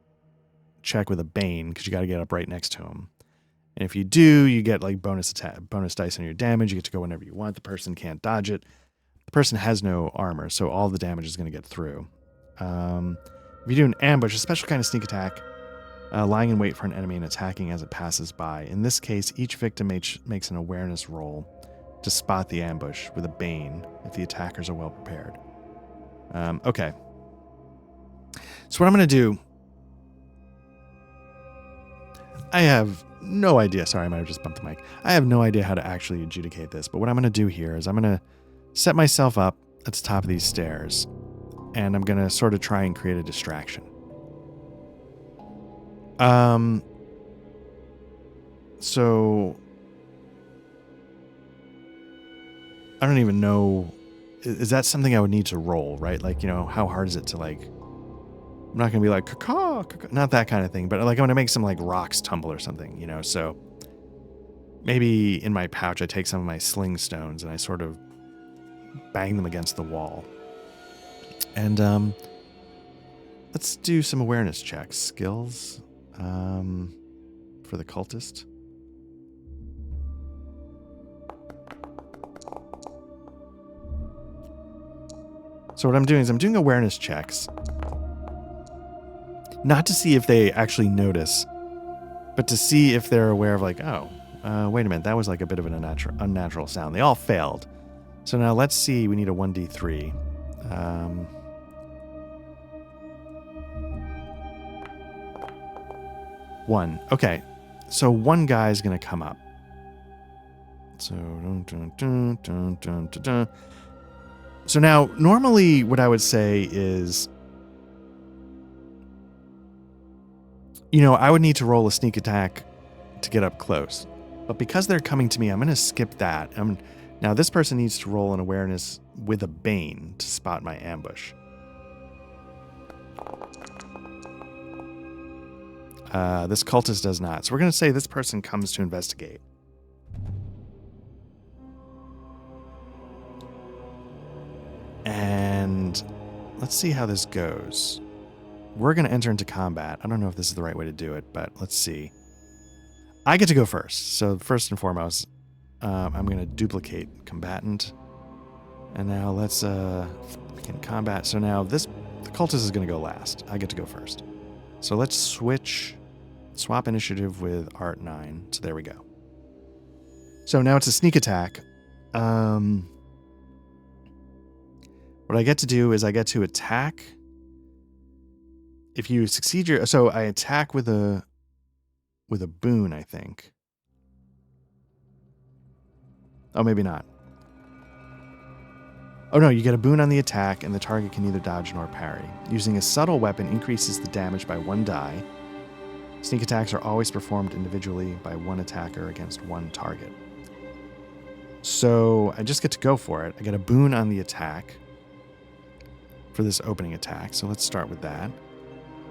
check with a bane because you got to get up right next to him. And if you do, you get like bonus dice on your damage. You get to go whenever you want. The person can't dodge it. The person has no armor, so all the damage is going to get through. If you do an ambush, a special kind of sneak attack, lying in wait for an enemy and attacking as it passes by. In this case, each victim makes an awareness roll to spot the ambush with a bane if the attackers are well prepared. Okay. So what I'm going to do... I have no idea. Sorry, I might have just bumped the mic. I have no idea how to actually adjudicate this, but what I'm going to do here is I'm going to set myself up at the top of these stairs, and I'm going to sort of try and create a distraction. So I don't even know. Is that something I would need to roll, right? Like, how hard is it to like... I'm not going to be like, caw, not that kind of thing, but like I'm going to make some like rocks tumble or something, so maybe in my pouch, I take some of my sling stones and I sort of bang them against the wall. And let's do some awareness checks. Skills. For the cultist. So what I'm doing is I'm doing awareness checks. Not to see if they actually notice, but to see if they're aware of like, oh, wait a minute, that was like a bit of an unnatural sound. They all failed. So now let's see, we need a 1d3. 1. Okay, so one guy's going to come up. So, So now, normally what I would say is, you know, I would need to roll a sneak attack to get up close. But because they're coming to me, I'm going to skip that. Now, this person needs to roll an awareness with a Bane to spot my ambush. This cultist does not. So we're going to say this person comes to investigate. And let's see how this goes. We're going to enter into combat. I don't know if this is the right way to do it, but let's see. I get to go first. So first and foremost, I'm going to duplicate combatant. And now let's begin combat. So now the cultist is going to go last. I get to go first. So let's swap initiative with Art 9. So there we go. So now it's a sneak attack. What I get to do is I get to attack. If you succeed so I attack with a boon, I think. Oh, maybe not. Oh no, you get a boon on the attack and the target can neither dodge nor parry. Using a subtle weapon increases the damage by 1 die. Sneak attacks are always performed individually by one attacker against one target. So I just get to go for it. I get a boon on the attack for this opening attack. So let's start with that.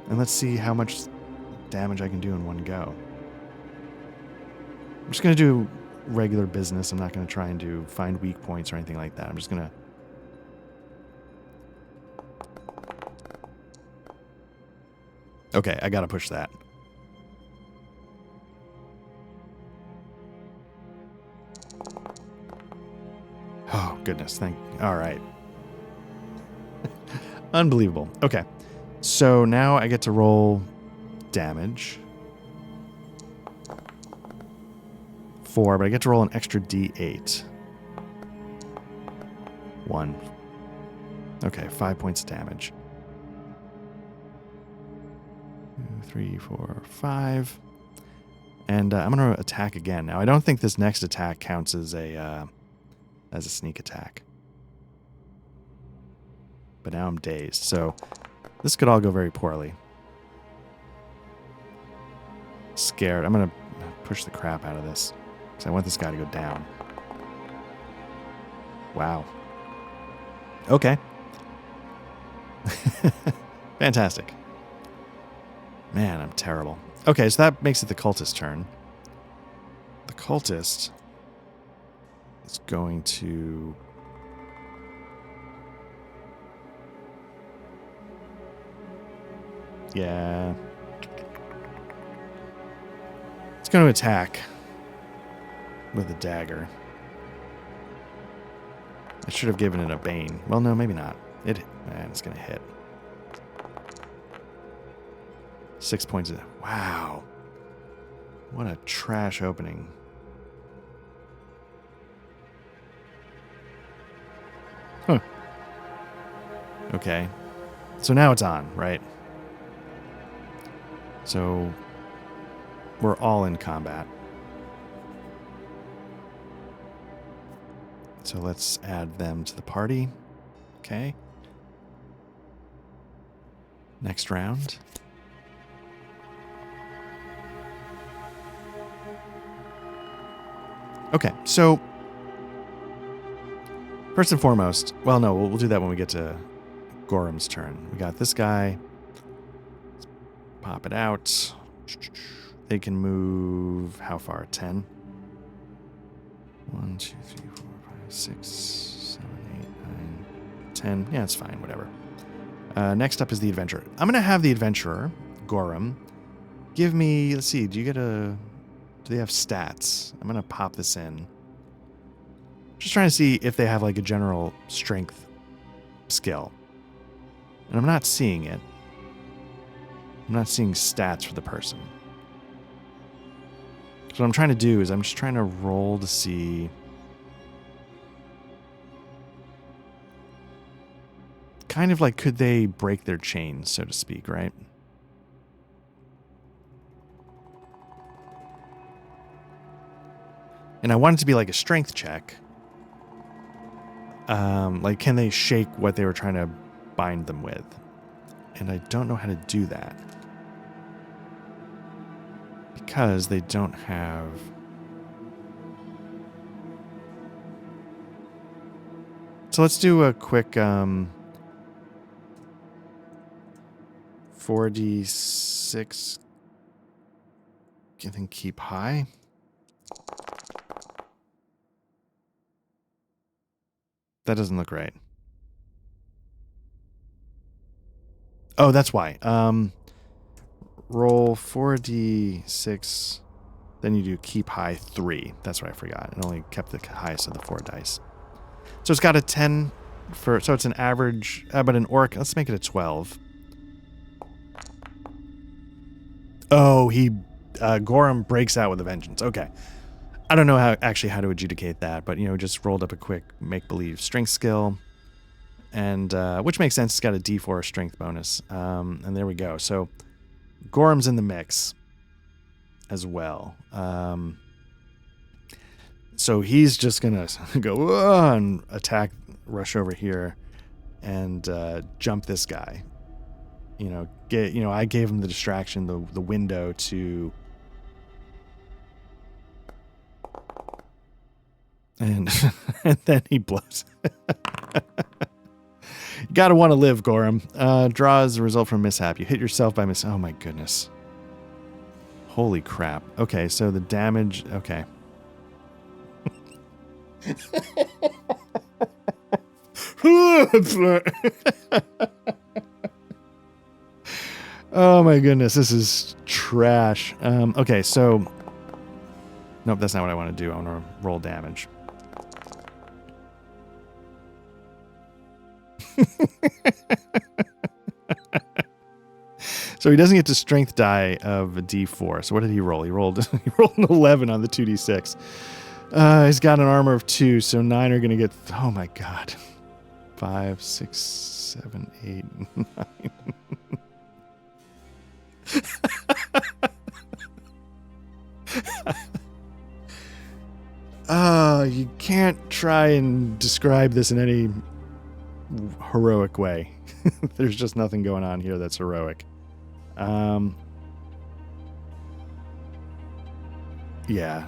And let's see how much damage I can do in one go. I'm just going to do regular business. I'm not going to try and find weak points or anything like that. I'm just going to... Okay, I got to push that. Oh, goodness. All right. Unbelievable. Okay. So now I get to roll damage. 4, but I get to roll an extra d8. 1. Okay, 5 points of damage. 2, 3, 4, 5. And I'm going to attack again. Now, I don't think this next attack counts as a sneak attack. But now I'm dazed, so this could all go very poorly. Scared. I'm going to push the crap out of this because I want this guy to go down. Wow. Okay. Fantastic. Man, I'm terrible. Okay, so that makes it the cultist's turn. The cultist is going to... Yeah. It's going to attack with a dagger. I should have given it a bane. Well, no, maybe not. It's going to hit. 6 points of... Wow. What a trash opening. Huh. Okay. So now it's on, right? So we're all in combat. So let's add them to the party. Okay. Next round. Okay, so first and foremost, well, no, we'll do that when we get to Gorham's turn. We got this guy. Let's pop it out. They can move how far? 10? 1, 2, 3, 4, 5, 6, 7, 8, 9, 10. Yeah, it's fine, whatever. Next up is the adventurer. I'm going to have the adventurer, Gorham, give me, let's see, do they have stats? I'm going to pop this in. Just trying to see if they have like a general strength skill. And I'm not seeing it. I'm not seeing stats for the person. So what I'm trying to do is I'm just trying to roll to see. Kind of like, could they break their chains, so to speak, right? And I want it to be like a strength check. Like, can they shake what they were trying to bind them with? And I don't know how to do that. Because they don't have... So let's do a quick 4d6. I think keep high. That doesn't look right. Oh, that's why. Roll 4d6. Then you do keep high 3. That's what I forgot. It only kept the highest of the 4 dice. So it's got a 10 for... So it's an average... but an orc... Let's make it a 12. Oh, he... Gorham breaks out with a vengeance. Okay. I don't know how to adjudicate that, but, you know, just rolled up a quick make-believe strength skill. And, which makes sense. It's got a D4 strength bonus. And there we go. So, Gorham's in the mix as well. So he's just going to go and attack, rush over here, and jump this guy. You know, I gave him the distraction, the window to... And, and then he blows. You gotta want to live, Gorham. Draw as a result from mishap. You hit yourself by Oh my goodness. Holy crap. Okay, so the damage... Okay. Oh my goodness, this is trash. Okay, so... Nope, that's not what I want to do. I want to roll damage. So he doesn't get to strength die of a D4. So what did he roll? He rolled an 11 on the 2D6. He's got an armor of 2, so 9 are going to get... Oh my god. 5, 6, 7, 8, 9. You can't try and describe this in any heroic way. There's just nothing going on here that's heroic. Yeah.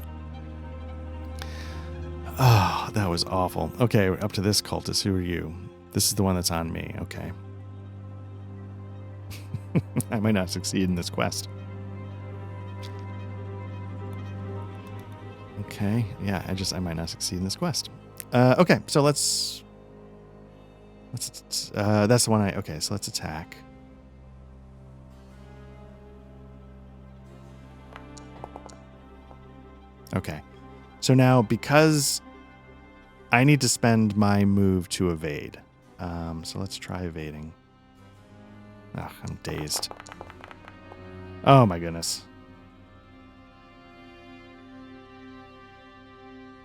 Oh, that was awful. Okay, up to this cultist. Who are you? This is the one that's on me. Okay. I might not succeed in this quest. Okay. Yeah, I might not succeed in this quest. Okay, so let's that's the one okay, so let's attack. Okay. So now, because I need to spend my move to evade. So let's try evading. Ugh, I'm dazed. Oh my goodness.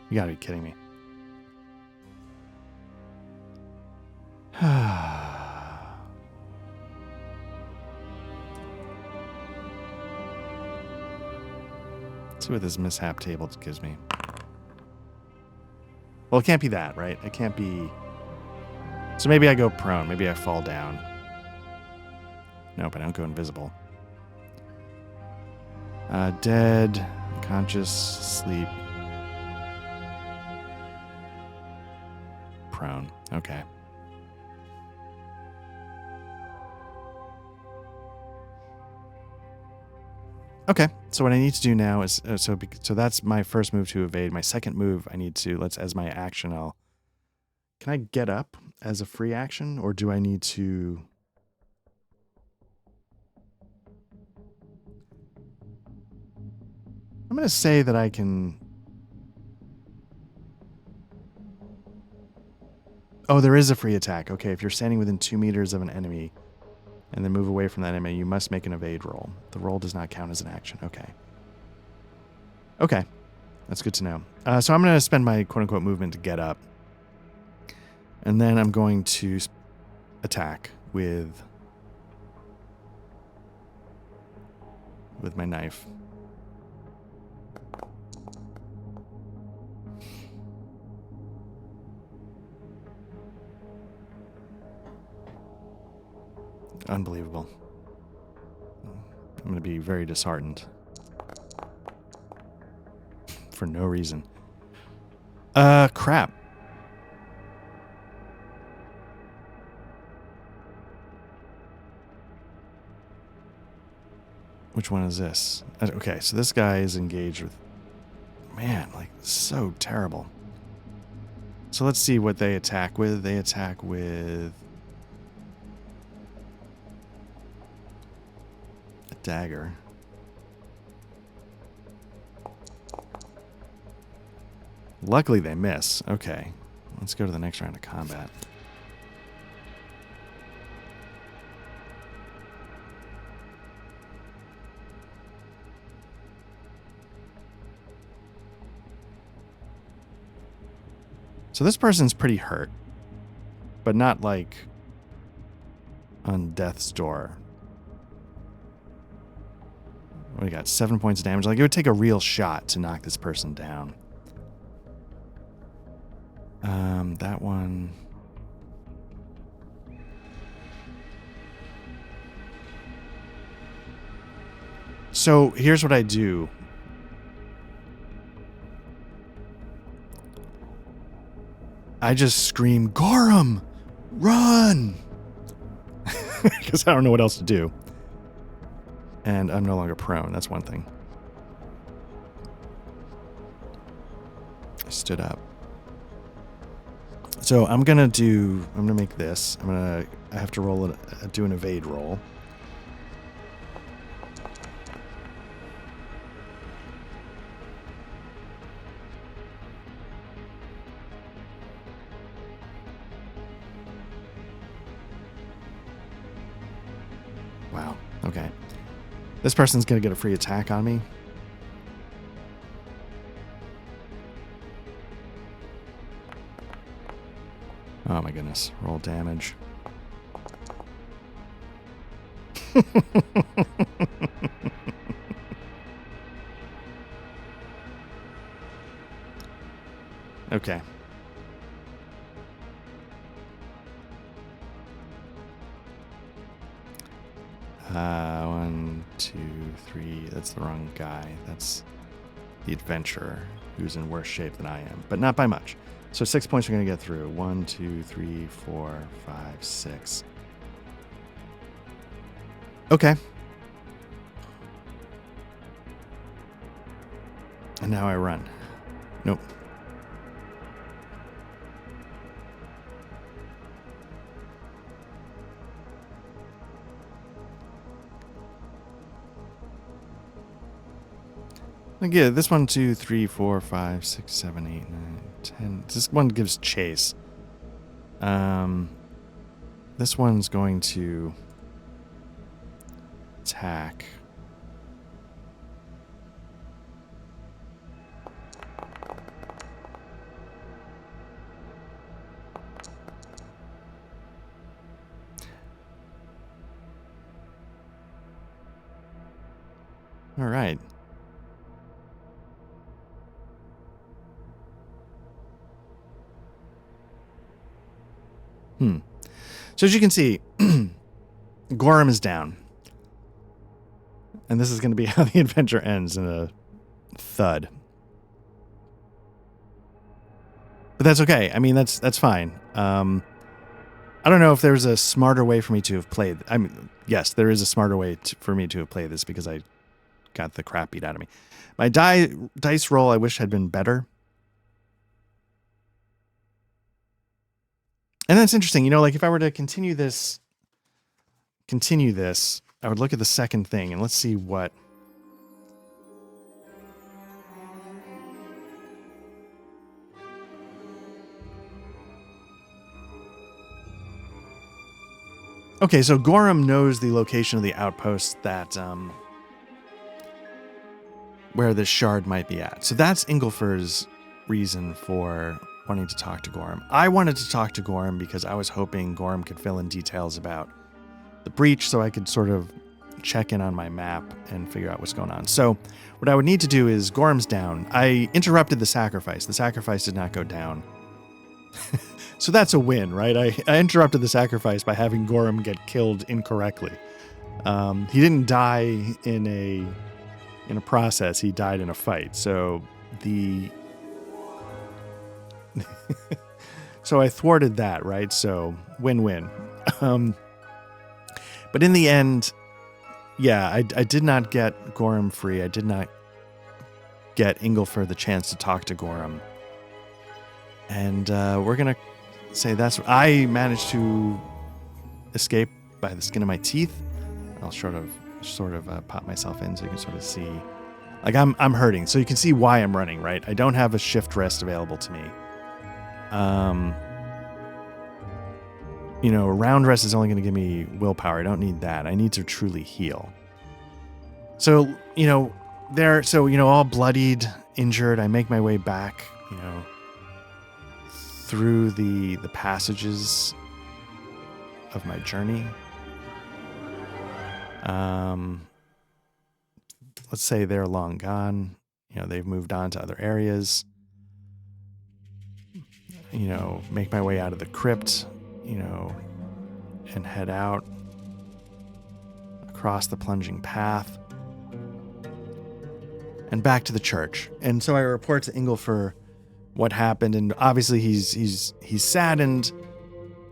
You gotta be kidding me. Let's see what this mishap table gives me. Well, it can't be that, right? It can't be... So maybe I go prone. Maybe I fall down. Nope, I don't go invisible. Dead, conscious, sleep. Prone. Okay. Okay, so what I need to do now is, so that's my first move to evade. My second move, I need to, as my action, can I get up as a free action, or do I need to... I'm going to say that I can... Oh, there is a free attack. Okay, if you're standing within 2 meters of an enemy and then move away from that enemy, you must make an evade roll. The roll does not count as an action. Okay. Okay. That's good to know. So I'm going to spend my quote-unquote movement to get up. And then I'm going to attack with my knife. Unbelievable. I'm going to be very disheartened. For no reason. Crap. Which one is this? Okay, so this guy is engaged with... Man, like, so terrible. So let's see what they attack with. They attack with... a dagger. Luckily they miss. Okay, let's go to the next round of combat. So this person's pretty hurt, but not like on death's door. We got 7 points of damage. Like it would take a real shot to knock this person down. That one. So here's what I do. I just scream, Gorham, run! Because I don't know what else to do. And I'm no longer prone. That's one thing. I stood up. So I'm gonna make this. I have to roll do an evade roll. Wow. Okay. This person's gonna get a free attack on me. Oh my goodness. Roll damage. Okay. One, two, three. That's the wrong guy. That's the adventurer who's in worse shape than I am, but not by much. So 6 points are going to get through. 1, 2, 3, 4, 5, 6. Okay. And now I run. Nope. Again, this 1, 2, 3, 4, 5, 6, 7, 8, 9, 10. This one gives chase. This one's going to attack. All right. So as you can see, Gorham is down. And this is going to be how the adventure ends, in a thud. But that's okay. I mean, that's fine. I don't know if there's a smarter way for me to have played. I mean, yes, there is a smarter way for me to have played this because I got the crap beat out of me. My dice roll I wish had been better. And that's interesting. You know, like if I were to continue this, I would look at the second thing and let's see what Okay, so Gorham knows the location of the outpost that where this shard might be at. So that's Ingolfur's reason for wanting to talk to Gorham. I wanted to talk to Gorham because I was hoping Gorham could fill in details about the breach so I could sort of check in on my map and figure out what's going on. So what I would need to do is Gorham's down. I interrupted the sacrifice. The sacrifice did not go down. So that's a win, right? I interrupted the sacrifice by having Gorham get killed incorrectly. He didn't die in a process. He died in a fight. So so I thwarted that, right? So win-win. But in the end, yeah, I did not get Gorham free. I did not get Ingolfur the chance to talk to Gorham. And we're going to say I managed to escape by the skin of my teeth. I'll sort of pop myself in so you can sort of see. Like I'm hurting, so you can see why I'm running, right? I don't have a shift rest available to me. Round rest is only going to give me willpower. I don't need that. I need to truly heal. So, all bloodied, injured, I make my way back, through the passages of my journey. Let's say they're long gone. They've moved on to other areas. Make my way out of the crypt, and head out across the plunging path and back to the church. And so I report to Ingolfur what happened, and obviously he's saddened,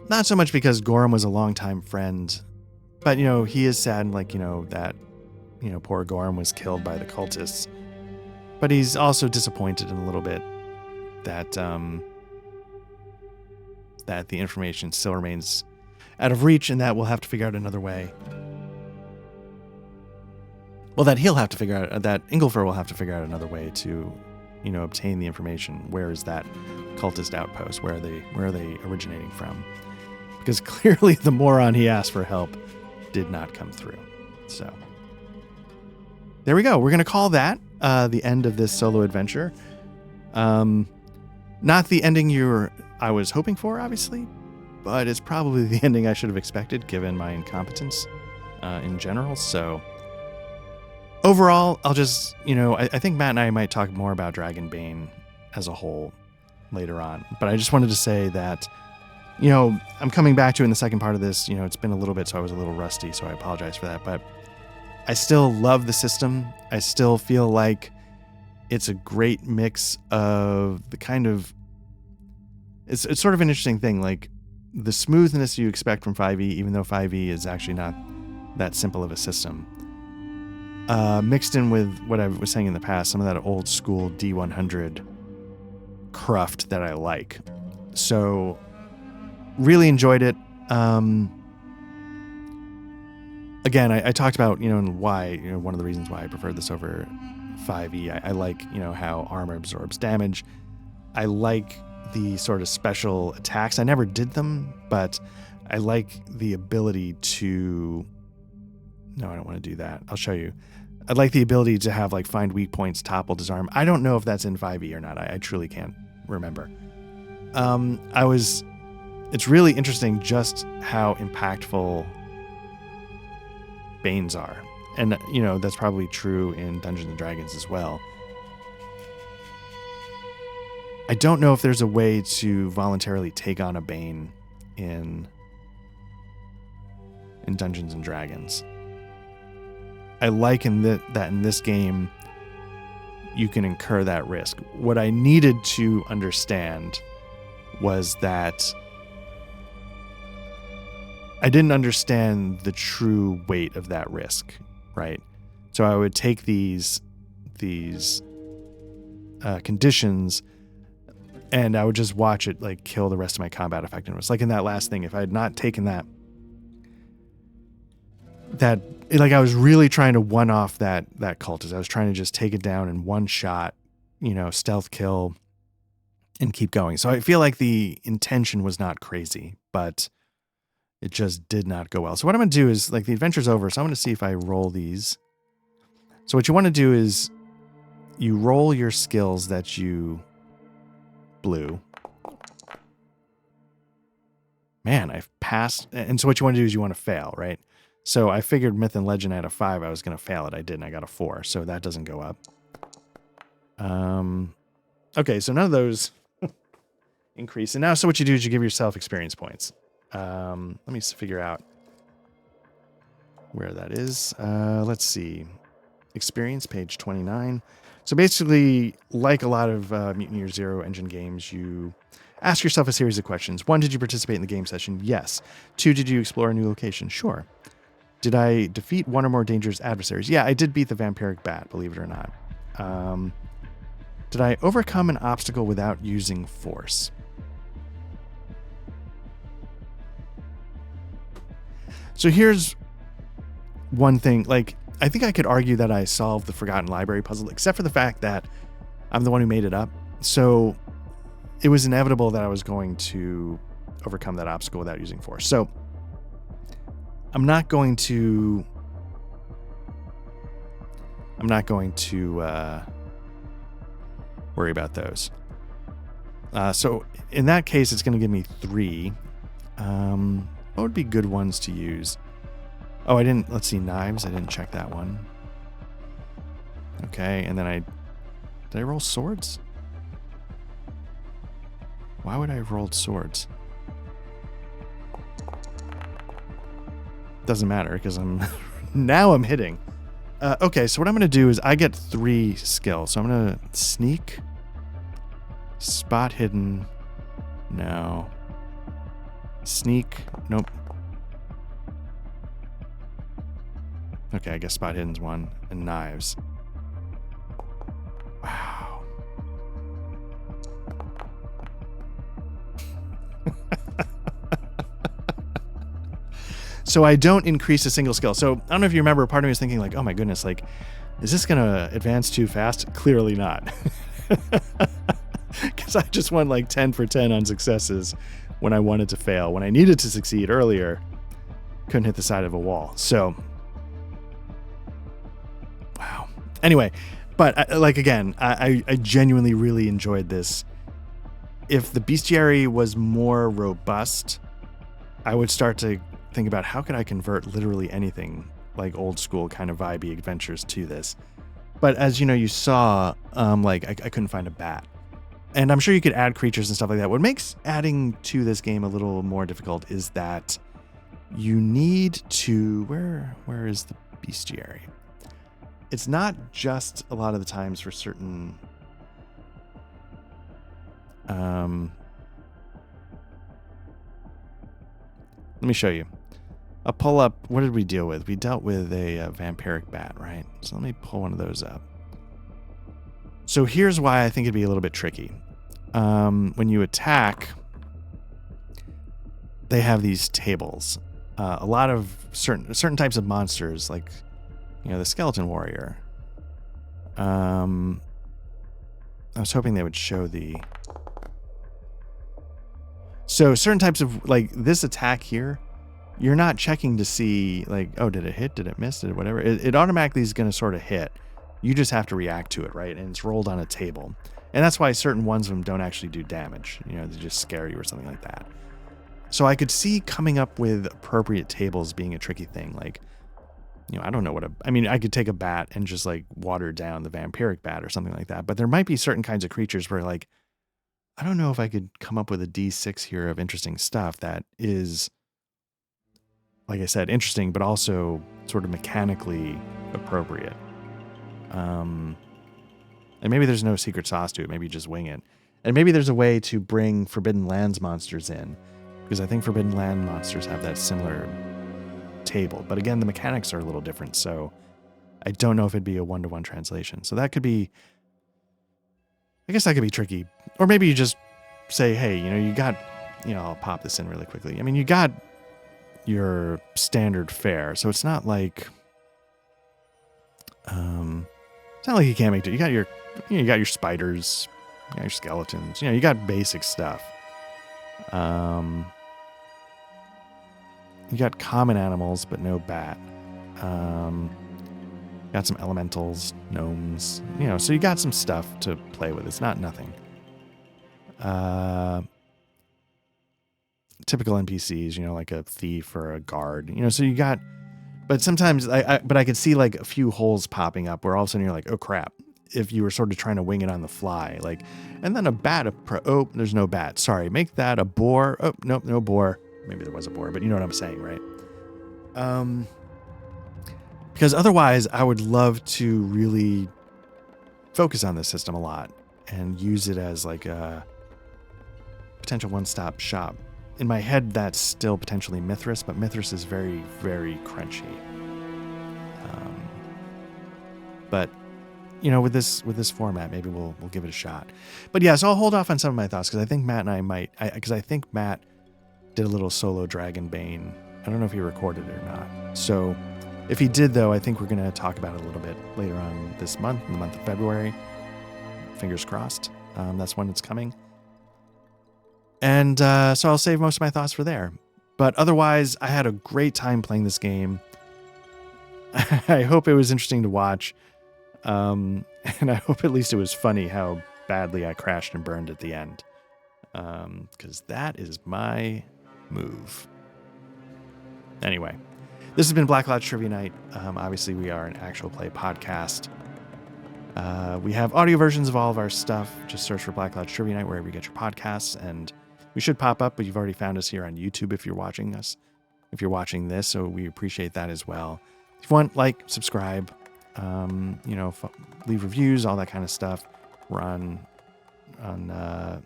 not so much because Gorham was a longtime friend, but he is saddened, that poor Gorham was killed by the cultists. But he's also disappointed in a little bit that that the information still remains out of reach, and that we'll have to figure out another way. Well, that he'll have to figure out, that Ingolfur will have to figure out another way to, obtain the information. Where is that cultist outpost? Where are they originating from? Because clearly the moron he asked for help did not come through. So there we go. We're going to call that the end of this solo adventure. Not the ending I was hoping for, obviously, but it's probably the ending I should have expected given my incompetence in general. So overall, I'll just, I think Matt and I might talk more about Dragonbane as a whole later on. But I just wanted to say that, I'm coming back to it in the second part of this. It's been a little bit, so I was a little rusty, so I apologize for that. But I still love the system. I still feel like it's a great mix of the kind of... It's sort of an interesting thing, like the smoothness you expect from 5e, even though 5e is actually not that simple of a system. Mixed in with what I was saying in the past, some of that old school D100 cruft that I like. So really enjoyed it. Again, I talked about, why, one of the reasons why I preferred this over 5e. I like, how armor absorbs damage. I like the sort of special attacks. I never did them, but I like the ability to... No, I don't want to do that. I'll show you. I'd like the ability to have find weak points, topple, disarm. I don't know if that's in 5e or not. I truly can't remember. It's really interesting just how impactful Banes are. And, that's probably true in Dungeons and Dragons as well. I don't know if there's a way to voluntarily take on a Bane in Dungeons and Dragons. I like that in this game, you can incur that risk. What I needed to understand was that I didn't understand the true weight of that risk, right? So I would take these conditions, and I would just watch it kill the rest of my combat effectiveness. Like in that last thing, if I had not taken that I was really trying to one off that cultist. I was trying to just take it down in one shot, stealth kill and keep going. So I feel like the intention was not crazy, but It just did not go well. So what I'm going to do is, like, the adventure's over, so I'm going to see if I roll these. So what you want to do is you roll your skills that you blew. Man, I've passed. And so what you want to do is you want to fail, right? So I figured Myth and Legend at a 5, I was going to fail it. I didn't. I got a 4, so that doesn't go up. Okay, so none of those increase. And now, so what you do is you give yourself experience points. Let me figure out where that is. Let's see. Experience, page 29. So basically, like a lot of Mutant Year Zero engine games, you ask yourself a series of questions. 1, did you participate in the game session? Yes. 2, did you explore a new location? Sure. Did I defeat one or more dangerous adversaries? Yeah, I did beat the vampiric bat, believe it or not. Did I overcome an obstacle without using force? So here's one thing. Like, I think I could argue that I solved the Forgotten Library puzzle, except for the fact that I'm the one who made it up. So it was inevitable that I was going to overcome that obstacle without using force. So I'm not going to worry about those. So in that case, it's going to give me 3. What would be good ones to use? Oh, I didn't, let's see, knives. I didn't check that one. Okay, and then did I roll swords? Why would I have rolled swords? Doesn't matter, because now I'm hitting. Okay, so what I'm going to do is I get 3 skills. So I'm going to sneak, spot hidden, no. Sneak, nope. Okay, I guess spot hidden's 1, and knives. Wow. So I don't increase a single skill. So I don't know if you remember, part of me was thinking like, oh my goodness, like, is this going to advance too fast? Clearly not. Because I just went like 10 for 10 on successes when I wanted to fail. When I needed to succeed earlier, couldn't hit the side of a wall. So, wow. Anyway, but like, again, I genuinely really enjoyed this. If the bestiary was more robust, I would start to think about how could I convert literally anything like old school kind of vibey adventures to this. But as you know, you saw, like I couldn't find a bat. And I'm sure you could add creatures and stuff like that. What makes adding to this game a little more difficult is that you need to, where is the bestiary? It's not just a lot of the times for certain, let me show you. I'll pull up, what did we deal with? We dealt with a vampiric bat, right? So let me pull one of those up. So here's why I think it'd be a little bit tricky. When you attack, they have these tables. A lot of certain types of monsters, like, you know, the skeleton warrior. I was hoping they would show the... So certain types of, like, this attack here, you're not checking to see, like, oh, did it hit? Did it miss? Did it whatever? It automatically is going to sort of hit. You just have to react to it, right? And it's rolled on a table. And that's why certain ones of them don't actually do damage. You know, they just scare you or something like that. So I could see coming up with appropriate tables being a tricky thing. Like, you know, I don't know what I mean, I could take a bat and just like water down the vampiric bat or something like that. But there might be certain kinds of creatures where, like, I don't know if I could come up with a D6 here of interesting stuff that is, like I said, interesting, but also sort of mechanically appropriate. And maybe there's no secret sauce to it. Maybe you just wing it. And maybe there's a way to bring Forbidden Lands monsters in, because I think Forbidden Land monsters have that similar table. But again, the mechanics are a little different, so I don't know if it'd be a one-to-one translation. So that could be, I guess that could be tricky. Or maybe you just say, hey, you know, you got, you know, I'll pop this in really quickly. I mean, you got your standard fare, so it's not like, it's not like you can't make it. You got your, you know, you got your spiders, you got your skeletons, you know, you got basic stuff. you got common animals, but no bat. Got some elementals, gnomes, so you got some stuff to play with. It's not nothing. Typical NPCs, like a thief or a guard, so you got, but sometimes I could see like a few holes popping up where all of a sudden you're like, oh crap, if you were sort of trying to wing it on the fly, like, and then a bat, oh, there's no bat. Sorry, make that a boar. Oh, nope, no boar. Maybe there was a boar, but you know what I'm saying, right? Because otherwise I would love to really focus on this system a lot and use it as like a potential one-stop shop. In my head, that's still potentially Mithras, but Mithras is very, very crunchy. But with this format, maybe we'll give it a shot. But yeah, so I'll hold off on some of my thoughts because I think Matt and I might, because I think Matt did a little solo Dragonbane. I don't know if he recorded it or not. So if he did, though, I think we're going to talk about it a little bit later on this month, in the month of February. Fingers crossed. That's when it's coming. And so I'll save most of my thoughts for there. But otherwise, I had a great time playing this game. I hope it was interesting to watch. And I hope at least it was funny how badly I crashed and burned at the end. Because that is my move. Anyway, this has been MacLeod Trivia Night. Obviously, we are an actual play podcast. We have audio versions of all of our stuff. Just search for MacLeod Trivia Night wherever you get your podcasts, and we should pop up, but you've already found us here on YouTube if you're watching us, if you're watching this, so we appreciate that as well. If you want, like, subscribe, leave reviews, all that kind of stuff. We're on I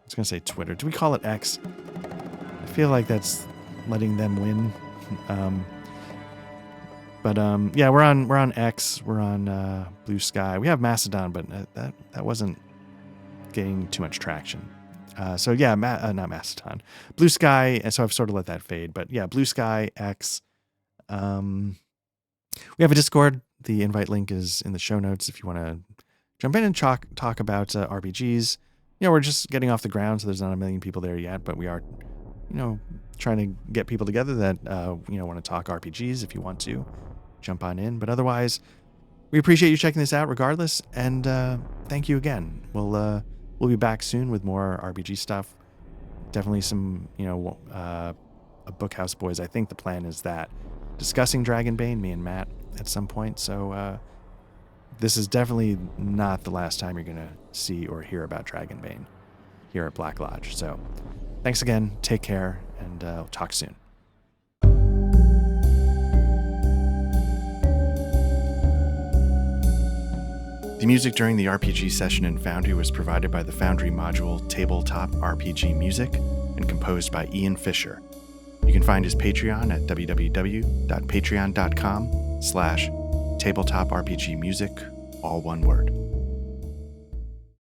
was going to say Twitter. Do we call it X? I feel like that's letting them win. Yeah, we're on X. We're on Blue Sky. We have Mastodon, but that wasn't getting too much traction. So yeah, not Mastodon, Blue Sky. And so I've sort of let that fade. But yeah, Blue Sky, X. We have a Discord. The invite link is in the show notes if you want to jump in and talk about RPGs. We're just getting off the ground, so there's not a million people there yet, but we are, trying to get people together that, want to talk RPGs. If you want to, jump on in. But otherwise, we appreciate you checking this out regardless, and thank you again. We'll be back soon with more RPG stuff. Definitely some, a Bookhouse Boys. I think the plan is that discussing Dragonbane, me and Matt, at some point. So this is definitely not the last time you're going to see or hear about Dragonbane here at Black Lodge. So thanks again. Take care, and we'll talk soon. The music during the RPG session in Foundry was provided by the Foundry module Tabletop RPG Music and composed by Ian Fisher. You can find his Patreon at www.patreon.com/tabletop RPG music, all one word.